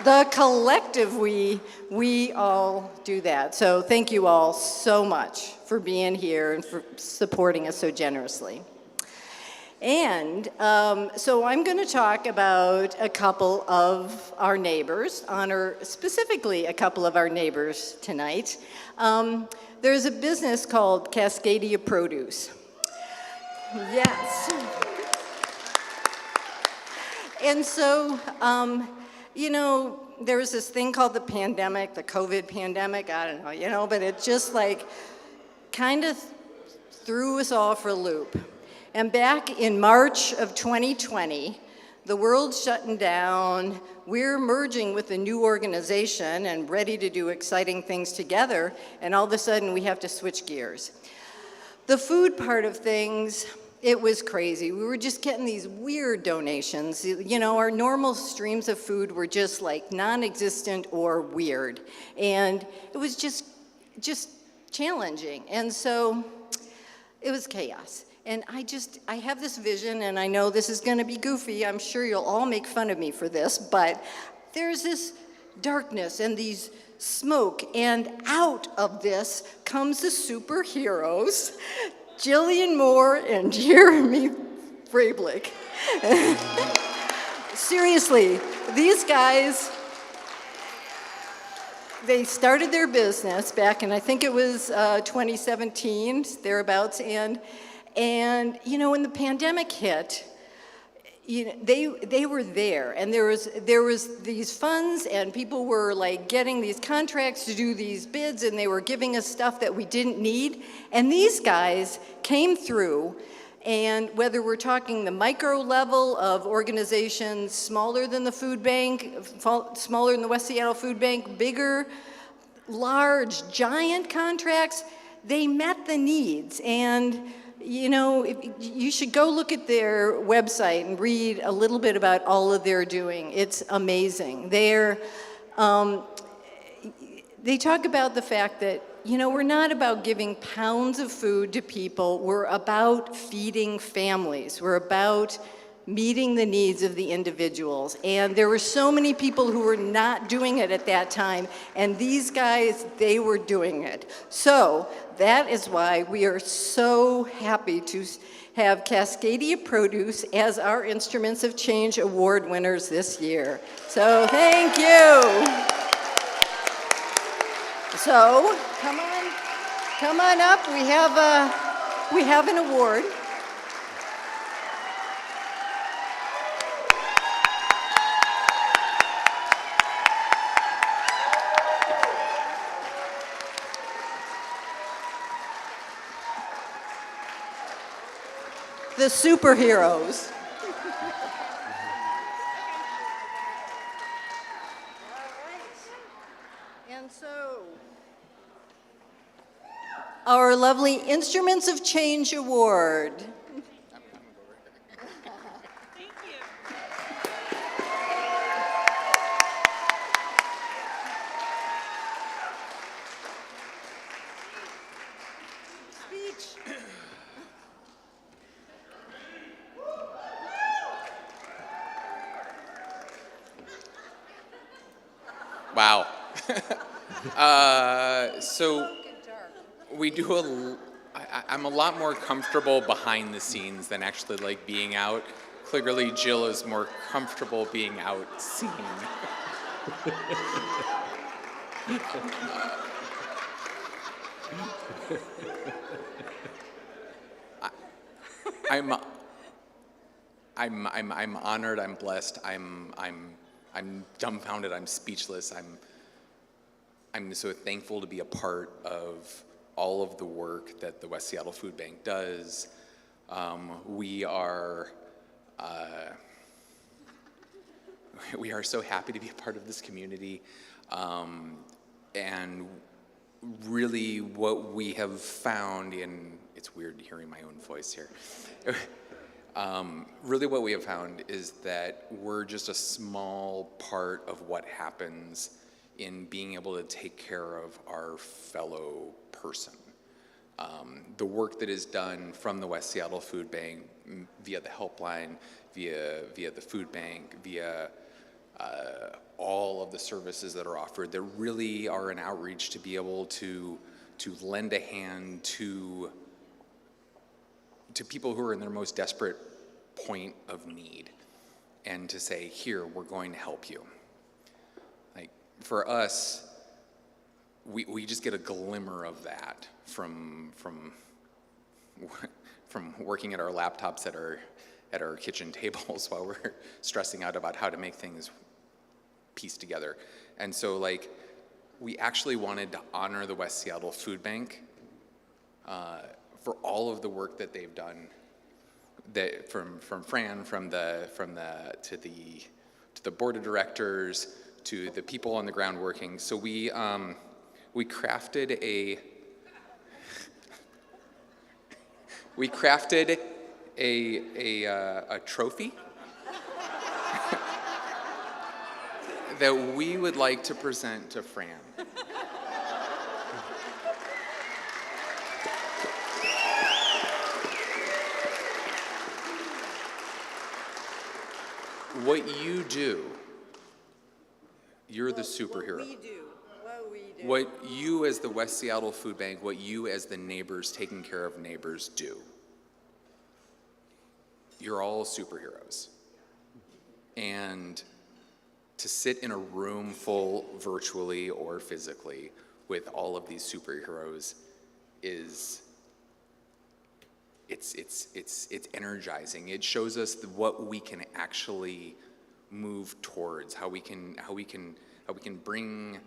the collective we all do that. So thank you all so much for being here and for supporting us so generously. And so I'm going to talk about a couple of our neighbors, honor specifically a couple of our neighbors tonight. There's a business called Cascadia Produce. Yes. And so, there was this thing called the pandemic, the COVID pandemic, I don't know, but it just kind of threw us all for a loop. And back in March of 2020, The world's shutting down. We're merging with a new organization and ready to do exciting things together, and all of a sudden we have to switch gears. The food part of things, it was crazy. We were just getting these weird donations. You know, our normal streams of food were just like non-existent or weird. And it was just challenging. And so it was chaos. And I have this vision, and I know this is gonna be goofy. I'm sure you'll all make fun of me for this, but there's this darkness and these smoke, and out of this comes the superheroes, Jillian Moore and Jeremy Frablick. Seriously, these guys, they started their business back in, I think it was 2017, thereabouts, and you know, when the pandemic hit, you know, they were there, and there was these funds, and people were like getting these contracts to do these bids, and they were giving us stuff that we didn't need, and these guys came through. And whether we're talking the micro level of organizations smaller than the food bank, smaller than the West Seattle Food Bank, bigger, large, giant contracts, they met the needs. And you know, you should go look at their website and read a little bit about all of their doing. It's amazing. They talk about the fact that, you know, we're not about giving pounds of food to people. We're about feeding families. We're about meeting the needs of the individuals. And there were so many people who were not doing it at that time, and these guys, they were doing it. So that is why we are so happy to have Cascadia Produce as our Instruments of Change Award winners this year. So thank you. So come on up. We have an award. The superheroes. And so, our lovely Instruments of Change Award. Thank you. Speech. Wow. So we do I'm a lot more comfortable behind the scenes than actually like being out. Clearly Jill is more comfortable being out seen. I'm honored, I'm blessed, I'm dumbfounded, I'm speechless. I'm so thankful to be a part of all of the work that the West Seattle Food Bank does. We are so happy to be a part of this community. And really what we have found it's weird hearing my own voice here. Really what we have found is that we're just a small part of what happens in being able to take care of our fellow person. The work that is done from the West Seattle Food Bank via the helpline, via the food bank, via all of the services that are offered, that really are an outreach to be able to lend a hand to people who are in their most desperate point of need, and to say, here, we're going to help you. Like, for us, we just get a glimmer of that from working at our laptops at our kitchen tables while we're stressing out about how to make things piece together. And so, like, we actually wanted to honor the West Seattle Food Bank for all of the work that they've done. from Fran, to the board of directors, to the people on the ground working. So we crafted a trophy that we would like to present to Fran. What you do, you're the superhero. What you as the West Seattle Food Bank, what you as the neighbors taking care of neighbors do. You're all superheroes. And to sit in a room full, virtually or physically, with all of these superheroes it's energizing. It shows us what we can actually move towards, how we can bring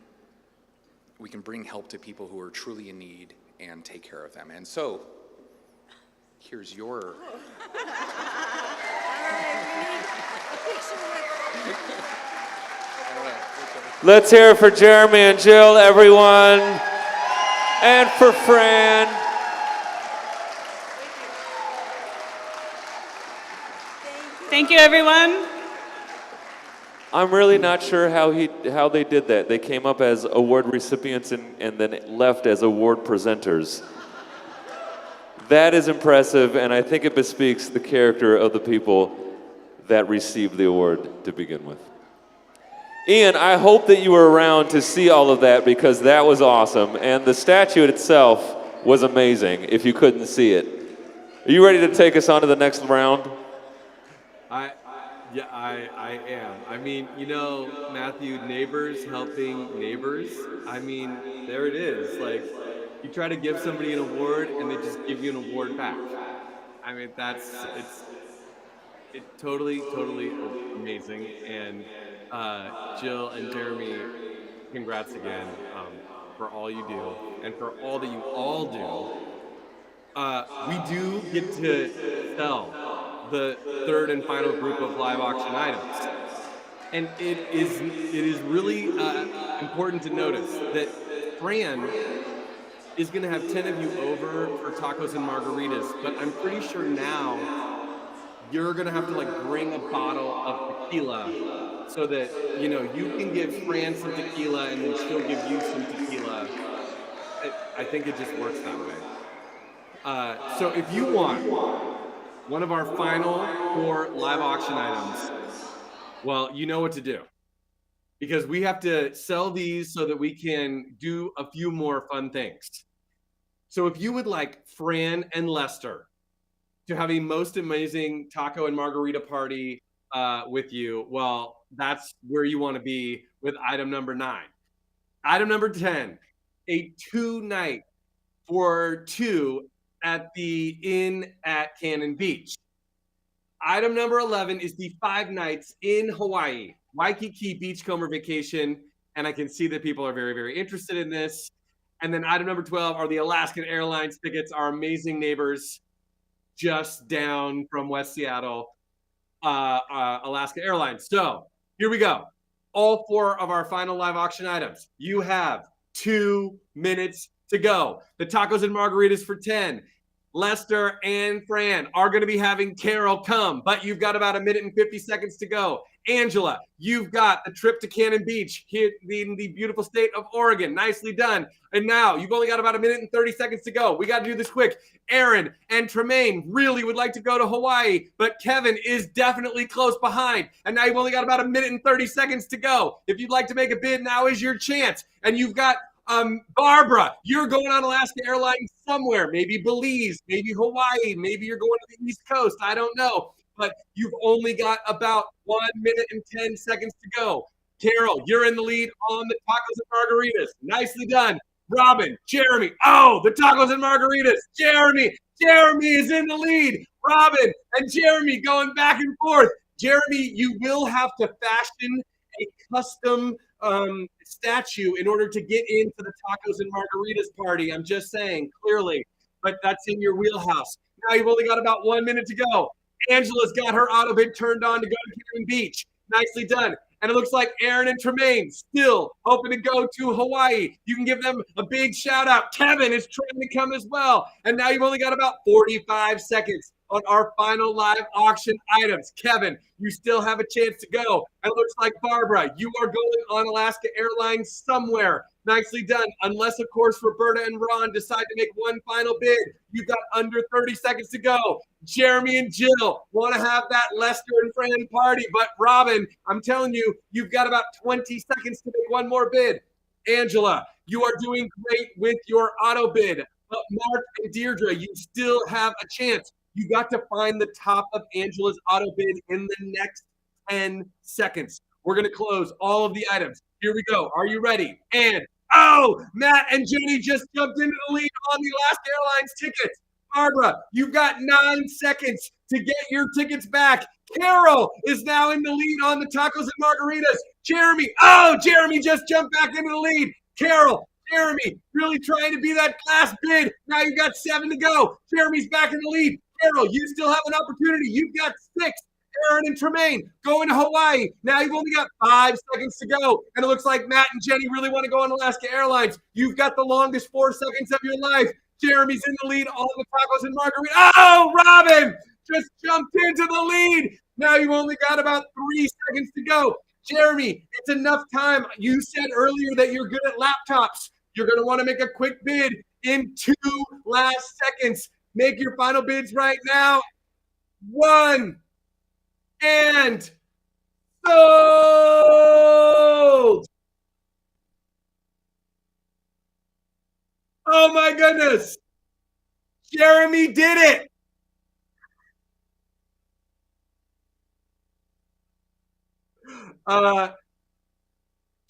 help to people who are truly in need and take care of them. And so, here's your. All right, we need a picture with. Let's hear it for Jeremy and Jill, everyone, and for Fran. Thank you, everyone. I'm really not sure how they did that. They came up as award recipients and then left as award presenters. That is impressive, and I think it bespeaks the character of the people that received the award to begin with. Ian, I hope that you were around to see all of that, because that was awesome, and the statue itself was amazing if you couldn't see it. Are you ready to take us on to the next round? I am. I mean, Matthew, neighbors helping neighbors. I mean, there it is. Like, you try to give somebody an award and they just give you an award back. I mean, it's totally amazing. And Jill and Jeremy, congrats again for all you do and for all that you all do. We do get to sell the third and final group of live auction items. And it is really important to notice that Fran is going to have 10 of you over for tacos and margaritas, but I'm pretty sure now you're going to have to bring a bottle of tequila so that, you can give Fran some tequila and then she'll give you some tequila. I think it just works that way. So if you want one of our final 4 live auction items, well, you know what to do. Because we have to sell these so that we can do a few more fun things. So if you would like Fran and Lester to have a most amazing taco and margarita party with you, well, that's where you want to be with item number 9. Item number 10, a 2-night for 2 at the Inn at Cannon Beach. Item number 11 is the 5 nights in Hawaii, Waikiki Beachcomber vacation, and I can see that people are very, very interested in this. And then item number 12 are the Alaskan Airlines tickets, our amazing neighbors just down from West Seattle, Alaska Airlines. So here we go. All 4 of our final live auction items. You have 2 minutes to go. The tacos and margaritas for 10. Lester and Fran are going to be having Carol come, but you've got about 1 minute and 50 seconds to go. Angela, you've got the trip to Cannon Beach here in the beautiful state of Oregon. Nicely done. And now you've only got about 1 minute and 30 seconds to go. We got to do this quick. Aaron and Tremaine really would like to go to Hawaii, but Kevin is definitely close behind. And now you've only got about 1 minute and 30 seconds to go. If you'd like to make a bid, now is your chance. And you've got Barbara, you're going on Alaska Airlines somewhere, maybe Belize, maybe Hawaii, maybe you're going to the East Coast. I don't know, but you've only got about 1 minute and 10 seconds to go. Carol, you're in the lead on the tacos and margaritas. Nicely done. Robin, Jeremy, the tacos and margaritas. Jeremy is in the lead. Robin and Jeremy going back and forth. Jeremy, you will have to fashion a custom statue in order to get into the tacos and margaritas party. I'm just saying, clearly, but that's in your wheelhouse. Now you've only got about 1 minute to go. Angela's got her auto bid turned on to go to Cannon Beach. Nicely done. And it looks like Aaron and Tremaine still hoping to go to Hawaii. You can give them a big shout out. Kevin is trying to come as well. And now you've only got about 45 seconds on our final live auction items. Kevin, you still have a chance to go. And it looks like Barbara, you are going on Alaska Airlines somewhere. Nicely done. Unless, of course, Roberta and Ron decide to make one final bid. You've got under 30 seconds to go. Jeremy and Jill want to have that Lester and Fran party. But Robin, I'm telling you, you've got about 20 seconds to make one more bid. Angela, you are doing great with your auto bid. But Mark and Deirdre, you still have a chance. You got to find the top of Angela's auto bid in the next 10 seconds. We're going to close all of the items. Here we go. Are you ready? And, oh, Matt and Jenny just jumped into the lead on the Alaska Airlines tickets. Barbara, you've got 9 seconds to get your tickets back. Carol is now in the lead on the tacos and margaritas. Jeremy just jumped back into the lead. Carol, Jeremy, really trying to be that last bid. Now you've got 7 to go. Jeremy's back in the lead. Carol, you still have an opportunity. You've got 6. Aaron and Tremaine going to Hawaii. Now you've only got 5 seconds to go. And it looks like Matt and Jenny really want to go on Alaska Airlines. You've got the longest 4 seconds of your life. Jeremy's in the lead, all the tacos and margarita. Oh, Robin just jumped into the lead. Now you've only got about 3 seconds to go. Jeremy, it's enough time. You said earlier that you're good at laptops. You're going to want to make a quick bid in 2 last seconds. Make your final bids right now. 1. And sold! Oh my goodness! Jeremy did it!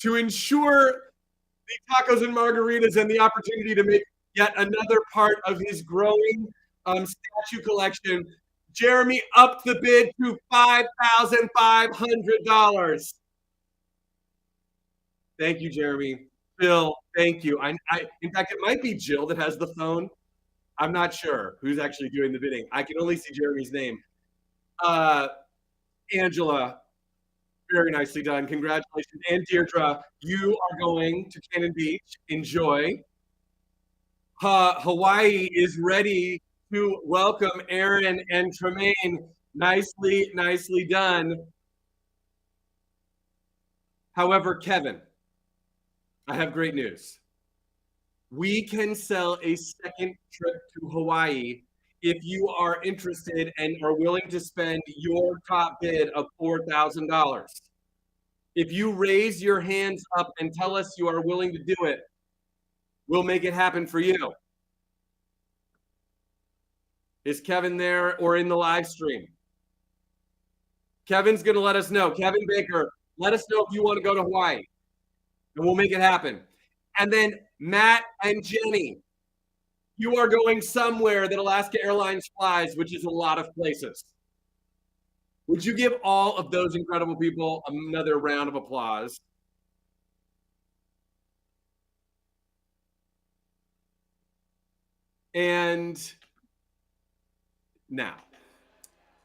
To ensure the tacos and margaritas and the opportunity to make yet another part of his growing statue collection, Jeremy upped the bid to $5,500. Thank you, Jeremy. Bill, thank you. In fact, it might be Jill that has the phone. I'm not sure who's actually doing the bidding. I can only see Jeremy's name. Angela, very nicely done. Congratulations. And Deirdre, you are going to Cannon Beach. Enjoy. Hawaii is ready to welcome Aaron and Tremaine. Nicely done. However, Kevin, I have great news. We can sell a second trip to Hawaii if you are interested and are willing to spend your top bid of $4,000. If you raise your hands up and tell us you are willing to do it, we'll make it happen for you. Is Kevin there or in the live stream? Kevin's going to let us know. Kevin Baker, let us know if you want to go to Hawaii, and we'll make it happen. And then Matt and Jenny, you are going somewhere that Alaska Airlines flies, which is a lot of places. Would you give all of those incredible people another round of applause? And now,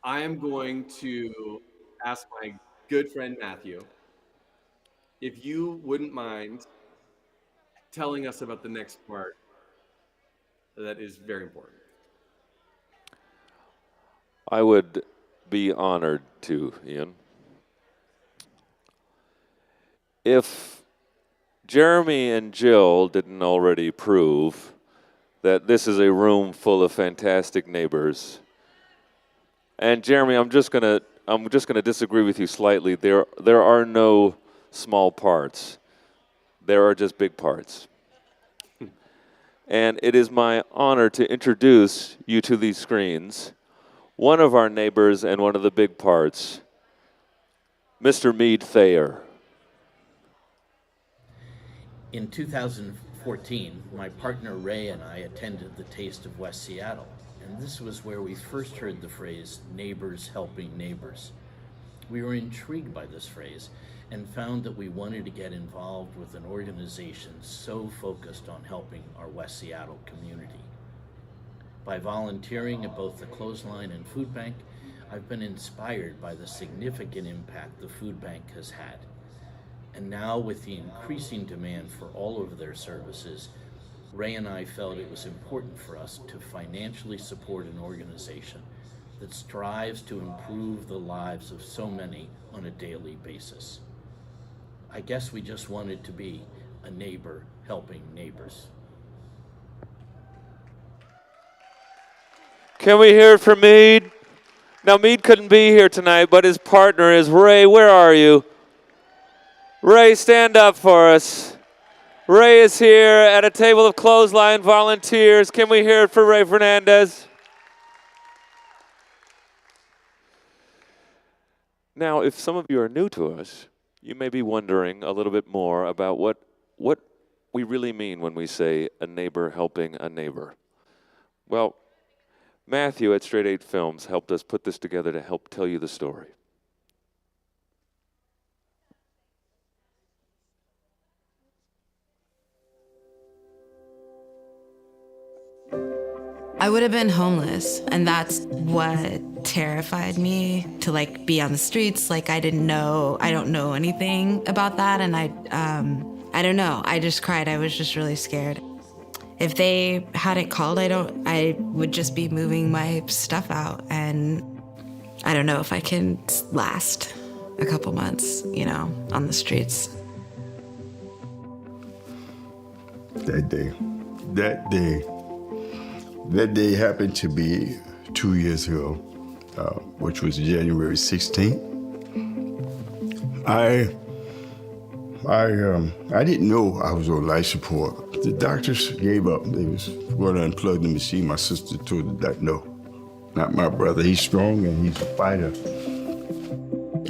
I am going to ask my good friend Matthew if you wouldn't mind telling us about the next part that is very important. I would be honored to, Ian. If Jeremy and Jill didn't already prove that this is a room full of fantastic neighbors, and Jeremy, I'm just gonna disagree with you slightly. There are no small parts. There are just big parts. And it is my honor to introduce you to these screens, one of our neighbors and one of the big parts, Mr. Meade Thayer. In 2014, my partner Ray and I attended the Taste of West Seattle, and this was where we first heard the phrase, neighbors helping neighbors. We were intrigued by this phrase and found that we wanted to get involved with an organization so focused on helping our West Seattle community. By volunteering at both the Clothesline and Food Bank, I've been inspired by the significant impact the food bank has had. And now, with the increasing demand for all of their services, Ray and I felt it was important for us to financially support an organization that strives to improve the lives of so many on a daily basis. I guess we just wanted to be a neighbor helping neighbors. Can we hear it from Mead? Now, Mead couldn't be here tonight, but his partner is Ray. Where are you? Ray, stand up for us. Ray is here at a table of clothesline volunteers. Can we hear it for Ray Fernandez? Now, if some of you are new to us, you may be wondering a little bit more about what we really mean when we say a neighbor helping a neighbor. Well, Matthew at Straight 8 Films helped us put this together to help tell you the story. I would have been homeless, and that's what terrified me, to be on the streets. I don't know anything about that, and I don't know. I just cried. I was just really scared. If they hadn't called, I would just be moving my stuff out, and I don't know if I can last a couple months, on the streets. That day happened to be 2 years ago, which was January 16th. I didn't know I was on life support. The doctors gave up. They was going to unplug the machine. My sister told the doctor, no, not my brother. He's strong and he's a fighter.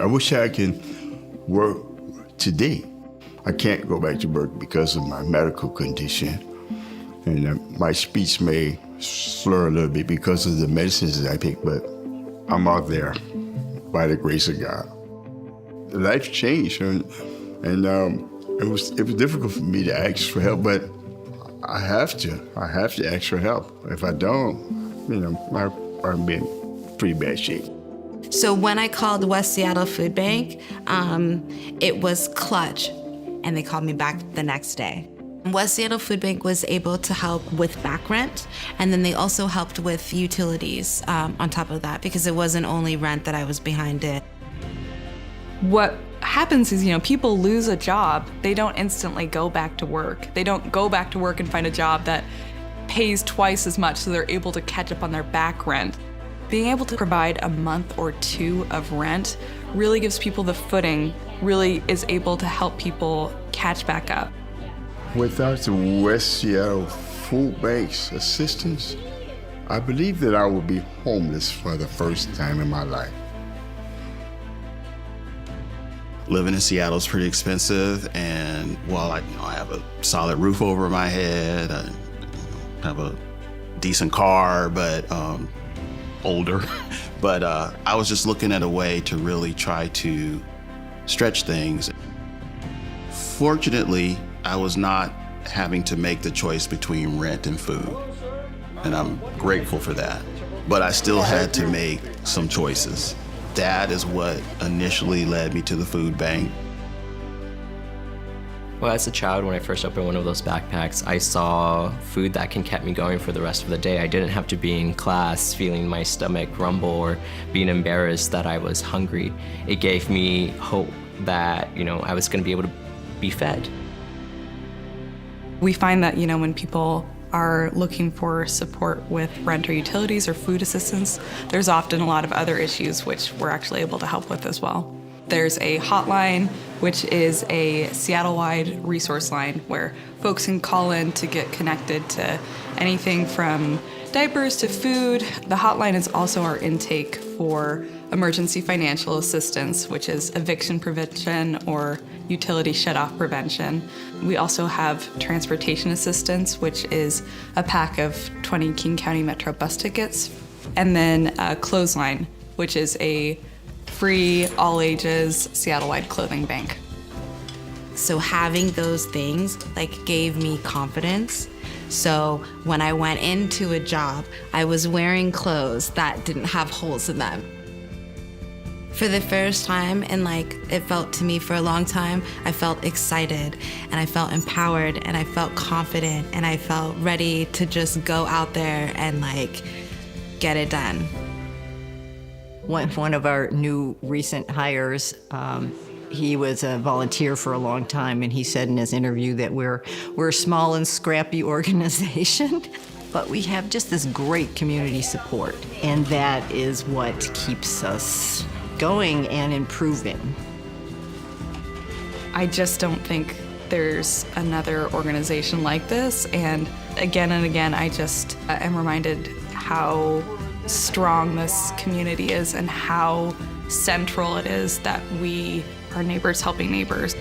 I wish I could work today. I can't go back to work because of my medical condition. And my speech may slur a little bit because of the medicines that I take, but I'm out there by the grace of God. Life changed, and it was difficult for me to ask for help, but I have to ask for help. If I don't, I'll be in pretty bad shape. So when I called West Seattle Food Bank, it was clutch, and they called me back the next day. West Seattle Food Bank was able to help with back rent, and then they also helped with utilities on top of that, because it wasn't only rent that I was behind it. What happens is, people lose a job. They don't instantly go back to work. They don't go back to work and find a job that pays twice as much, so they're able to catch up on their back rent. Being able to provide a month or two of rent really gives people the footing, really is able to help people catch back up. Without the West Seattle Food Bank's assistance, I believe that I would be homeless for the first time in my life. Living in Seattle is pretty expensive, and while I have a solid roof over my head, I have a decent car, but older. But I was just looking at a way to really try to stretch things. Fortunately, I was not having to make the choice between rent and food, and I'm grateful for that. But I still had to make some choices. That is what initially led me to the food bank. Well, as a child, when I first opened one of those backpacks, I saw food that can keep me going for the rest of the day. I didn't have to be in class feeling my stomach rumble or being embarrassed that I was hungry. It gave me hope that, I was going to be able to be fed. We find that, when people are looking for support with rent or utilities or food assistance, there's often a lot of other issues which we're actually able to help with as well. There's a hotline, which is a Seattle-wide resource line where folks can call in to get connected to anything from diapers to food. The hotline is also our intake for emergency financial assistance, which is eviction prevention or utility shut-off prevention. We also have transportation assistance, which is a pack of 20 King County Metro bus tickets, and then a clothesline, which is a free, all-ages, Seattle-wide clothing bank. So having those things gave me confidence. So when I went into a job, I was wearing clothes that didn't have holes in them. For the first time, and like it felt to me for a long time, I felt excited and I felt empowered and I felt confident and I felt ready to just go out there and like get it done. One of our new recent hires, he was a volunteer for a long time, and he said in his interview that we're a small and scrappy organization, but we have just this great community support, and that is what keeps us going and improving. I just don't think there's another organization like this, and again, I just am reminded how strong this community is and how central it is that we are neighbors helping neighbors.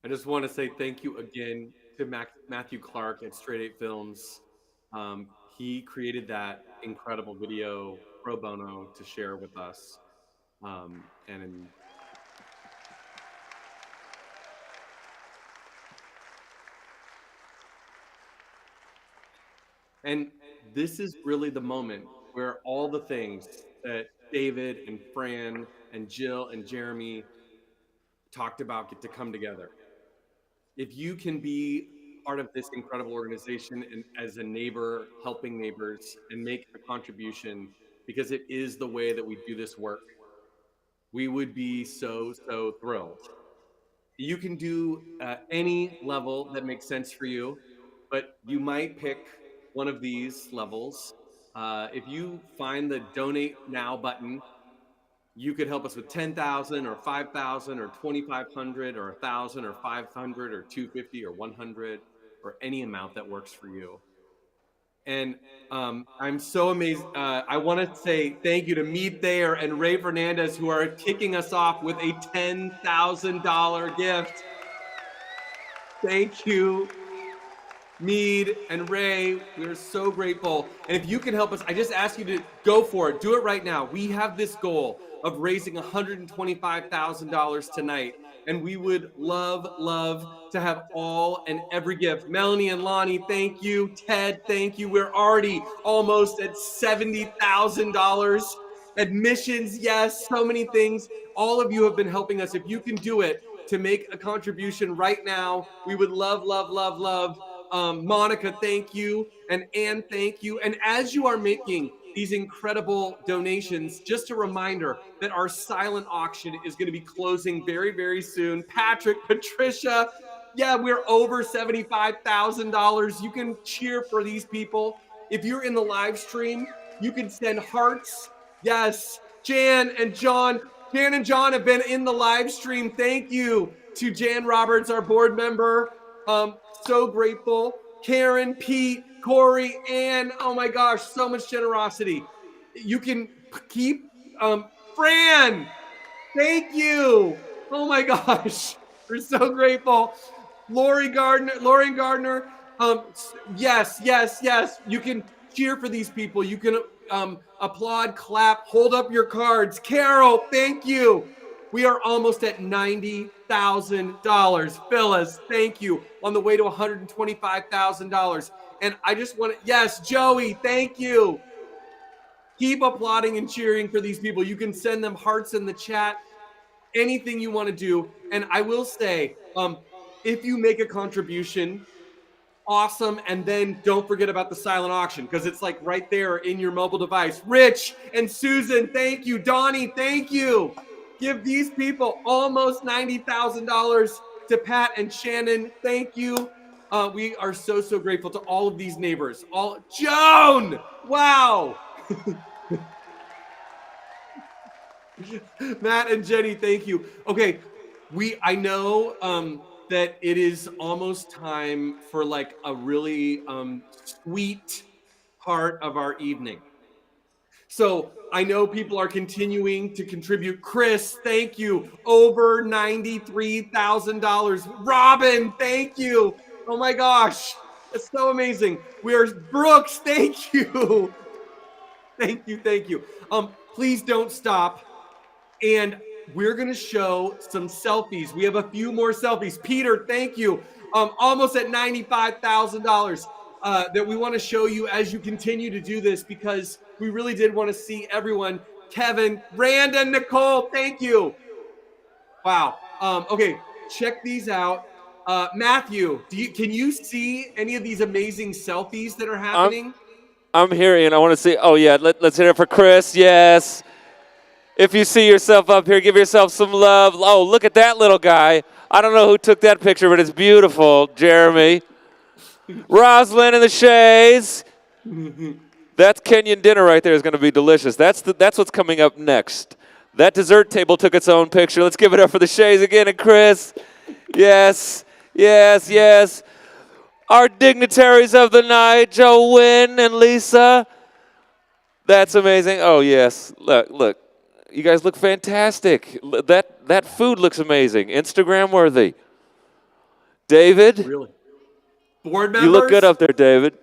I just want to say thank you again to Matthew Clark at Straight Eight Films. He created that incredible video pro bono to share with us. And this is really the moment where all the things that David and Fran and Jill and Jeremy talked about get to come together. If you can be part of this incredible organization and as a neighbor, helping neighbors and make a contribution, because it is the way that we do this work, we would be so thrilled. You can do any level that makes sense for you, but you might pick one of these levels. If you find the donate now button, you could help us with 10,000 or 5,000 or 2,500 or 1,000 or 500 or 250 or 100 or any amount that works for you. And I'm so amazed. I want to say thank you to Meet Thayer and Ray Fernandez, who are kicking us off with a $10,000 gift. Thank you, Mead and Ray. We're so grateful. And if you can help us, I just ask you to go for it. Do it right now. We have this goal of raising $125,000 tonight. And we would love to have all and every gift. Melanie and Lonnie, thank you. Ted, thank you. We're already almost at $70,000. Admissions, yes, so many things. All of you have been helping us. If you can do it to make a contribution right now, we would love. Monica, thank you. And Anne, thank you. And as you are making these incredible donations, just a reminder that our silent auction is going to be closing very soon. Patrick, Patricia, yeah, we're over $75,000. You can cheer for these people. If you're in the live stream, you can send hearts. Yes, Jan and John have been in the live stream. Thank you to Jan Roberts, our board member. So grateful. Karen, Pete, Corey, Ann. Oh my gosh, so much generosity. You can keep Fran. Thank you. Oh my gosh. We're so grateful. Lauren Gardner. Yes. You can cheer for these people. You can applaud, clap, hold up your cards. Carol, thank you. We are almost at $90,000. Phyllis, thank you. On the way to $125,000. And I just want to, yes, Joey, thank you. Keep applauding and cheering for these people. You can send them hearts in the chat, anything you want to do. And I will say, if you make a contribution, awesome. And then don't forget about the silent auction, because it's like right there in your mobile device. Rich and Susan, thank you. Donnie, thank you. Give these people almost $90,000 to Pat and Shannon. Thank you. We are so grateful to all of these neighbors. Joan, wow. Matt and Jenny, thank you. Okay, I know that it is almost time for like a really sweet part of our evening. So I know people are continuing to contribute. Chris, thank you. Over $93,000. Robin, thank you. Oh my gosh. That's so amazing. Brooks, thank you. Thank you, thank you. Please don't stop. And we're gonna show some selfies. We have a few more selfies. Peter, thank you. Almost at $95,000 that we want to show you as you continue to do this, because we really did want to see everyone. Kevin, Randa, Nicole, thank you. Wow. Okay, check these out. Matthew, can you see any of these amazing selfies that are happening? I'm hearing. I want to see. Oh yeah, let's hear it for Chris. Yes. If you see yourself up here, give yourself some love. Oh, look at that little guy. I don't know who took that picture, but it's beautiful, Jeremy. Rosalind and the Shays. That Kenyan dinner right there is going to be delicious. That's what's coming up next. That dessert table took its own picture. Let's give it up for the Shays again and Chris. Yes, yes, yes. Our dignitaries of the night, Joe Wynn and Lisa. That's amazing. Oh, yes. Look. You guys look fantastic. That food looks amazing. Instagram worthy. David? Really? Board members? You look good up there, David.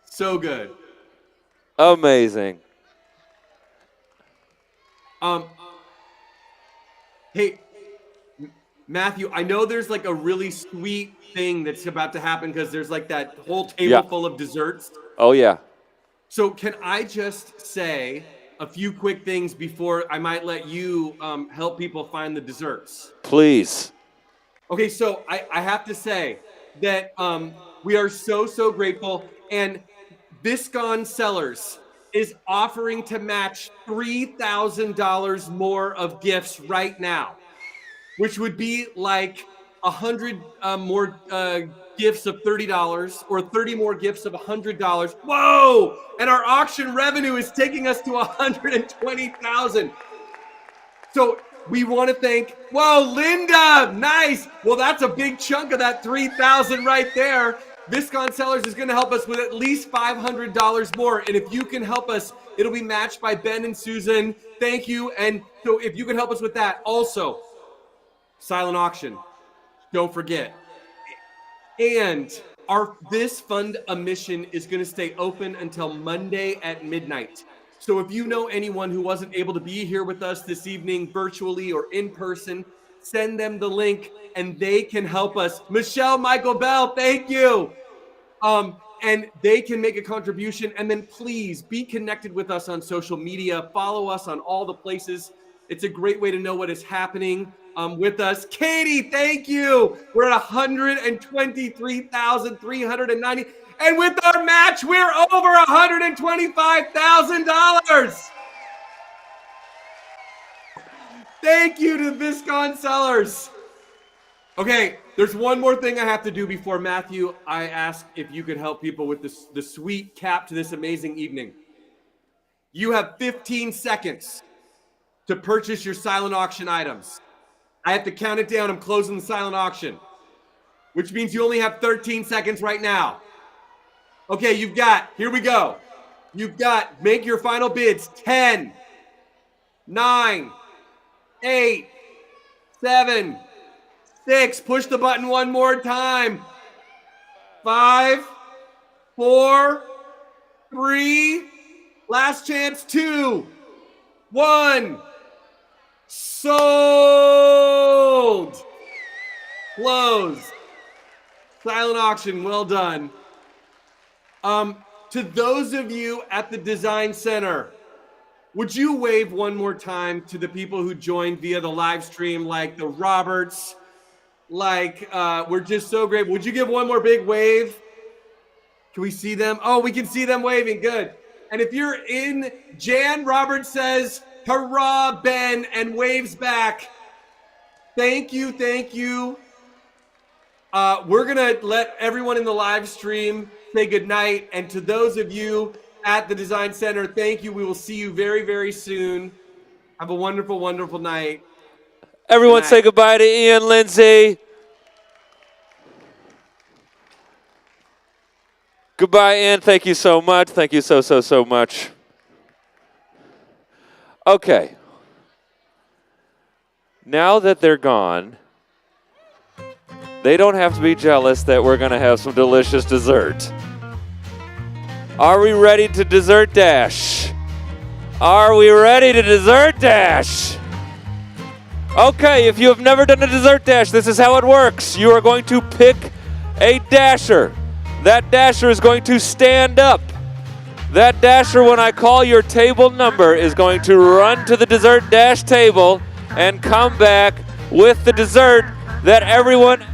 So good. Amazing. Hey, Matthew, I know there's like a really sweet thing that's about to happen because there's like that whole table full of desserts. Oh, yeah. So can I just say a few quick things before I might let you help people find the desserts? Please. Okay, so I have to say that we are so grateful. And Viscon Cellars is offering to match $3,000 more of gifts right now, which would be like 100 more gifts of $30 or 30 more gifts of $100. Whoa! And our auction revenue is taking us to $120,000. So we want to thank, whoa, Linda, nice. Well, that's a big chunk of that $3,000 right there. Viscon Cellars is going to help us with at least $500 more. And if you can help us, it'll be matched by Ben and Susan. Thank you. And so if you can help us with that, also, silent auction. Don't forget. And this fund emission is going to stay open until Monday at midnight. So if you know anyone who wasn't able to be here with us this evening, virtually or in person, send them the link and they can help us. Michelle Michael Bell, thank you. And they can make a contribution. And then please be connected with us on social media. Follow us on all the places. It's a great way to know what is happening with us. Katie, thank you. We're at $123,390. And with our match, we're over $125,000. Thank you to Viscon Cellars. Okay, there's one more thing I have to do before Matthew. I ask if you could help people with the sweet cap to this amazing evening. You have 15 seconds to purchase your silent auction items. I have to count it down. I'm closing the silent auction, which means you only have 13 seconds right now. Okay, here we go. Make your final bids. 10, 9, 8, 7, 6. Push the button one more time. 5, 4, 3, last chance, 2, 1. Sold. Closed. Silent auction, well done. To those of you at the Design Center, would you wave one more time to the people who joined via the live stream, like the Roberts, we're just so great. Would you give one more big wave? Can we see them? Oh, we can see them waving, good. And if you're in, Jan Roberts says, hurrah, Ben, and waves back. Thank you, thank you. We're gonna let everyone in the live stream say goodnight. And to those of you at the Design Center, thank you. We will see you very, very soon. Have a wonderful, wonderful night. Everyone say goodbye to Ian Lindsay. Goodbye, Ann. Thank you so much. Thank you so much. Okay. Now that they're gone, they don't have to be jealous that we're going to have some delicious dessert. Are we ready to dessert dash? Are we ready to dessert dash? Okay, if you have never done a dessert dash, this is how it works. You are going to pick a dasher. That dasher is going to stand up. That dasher, when I call your table number, is going to run to the dessert dash table and come back with the dessert that everyone...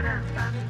ba-dum, bum.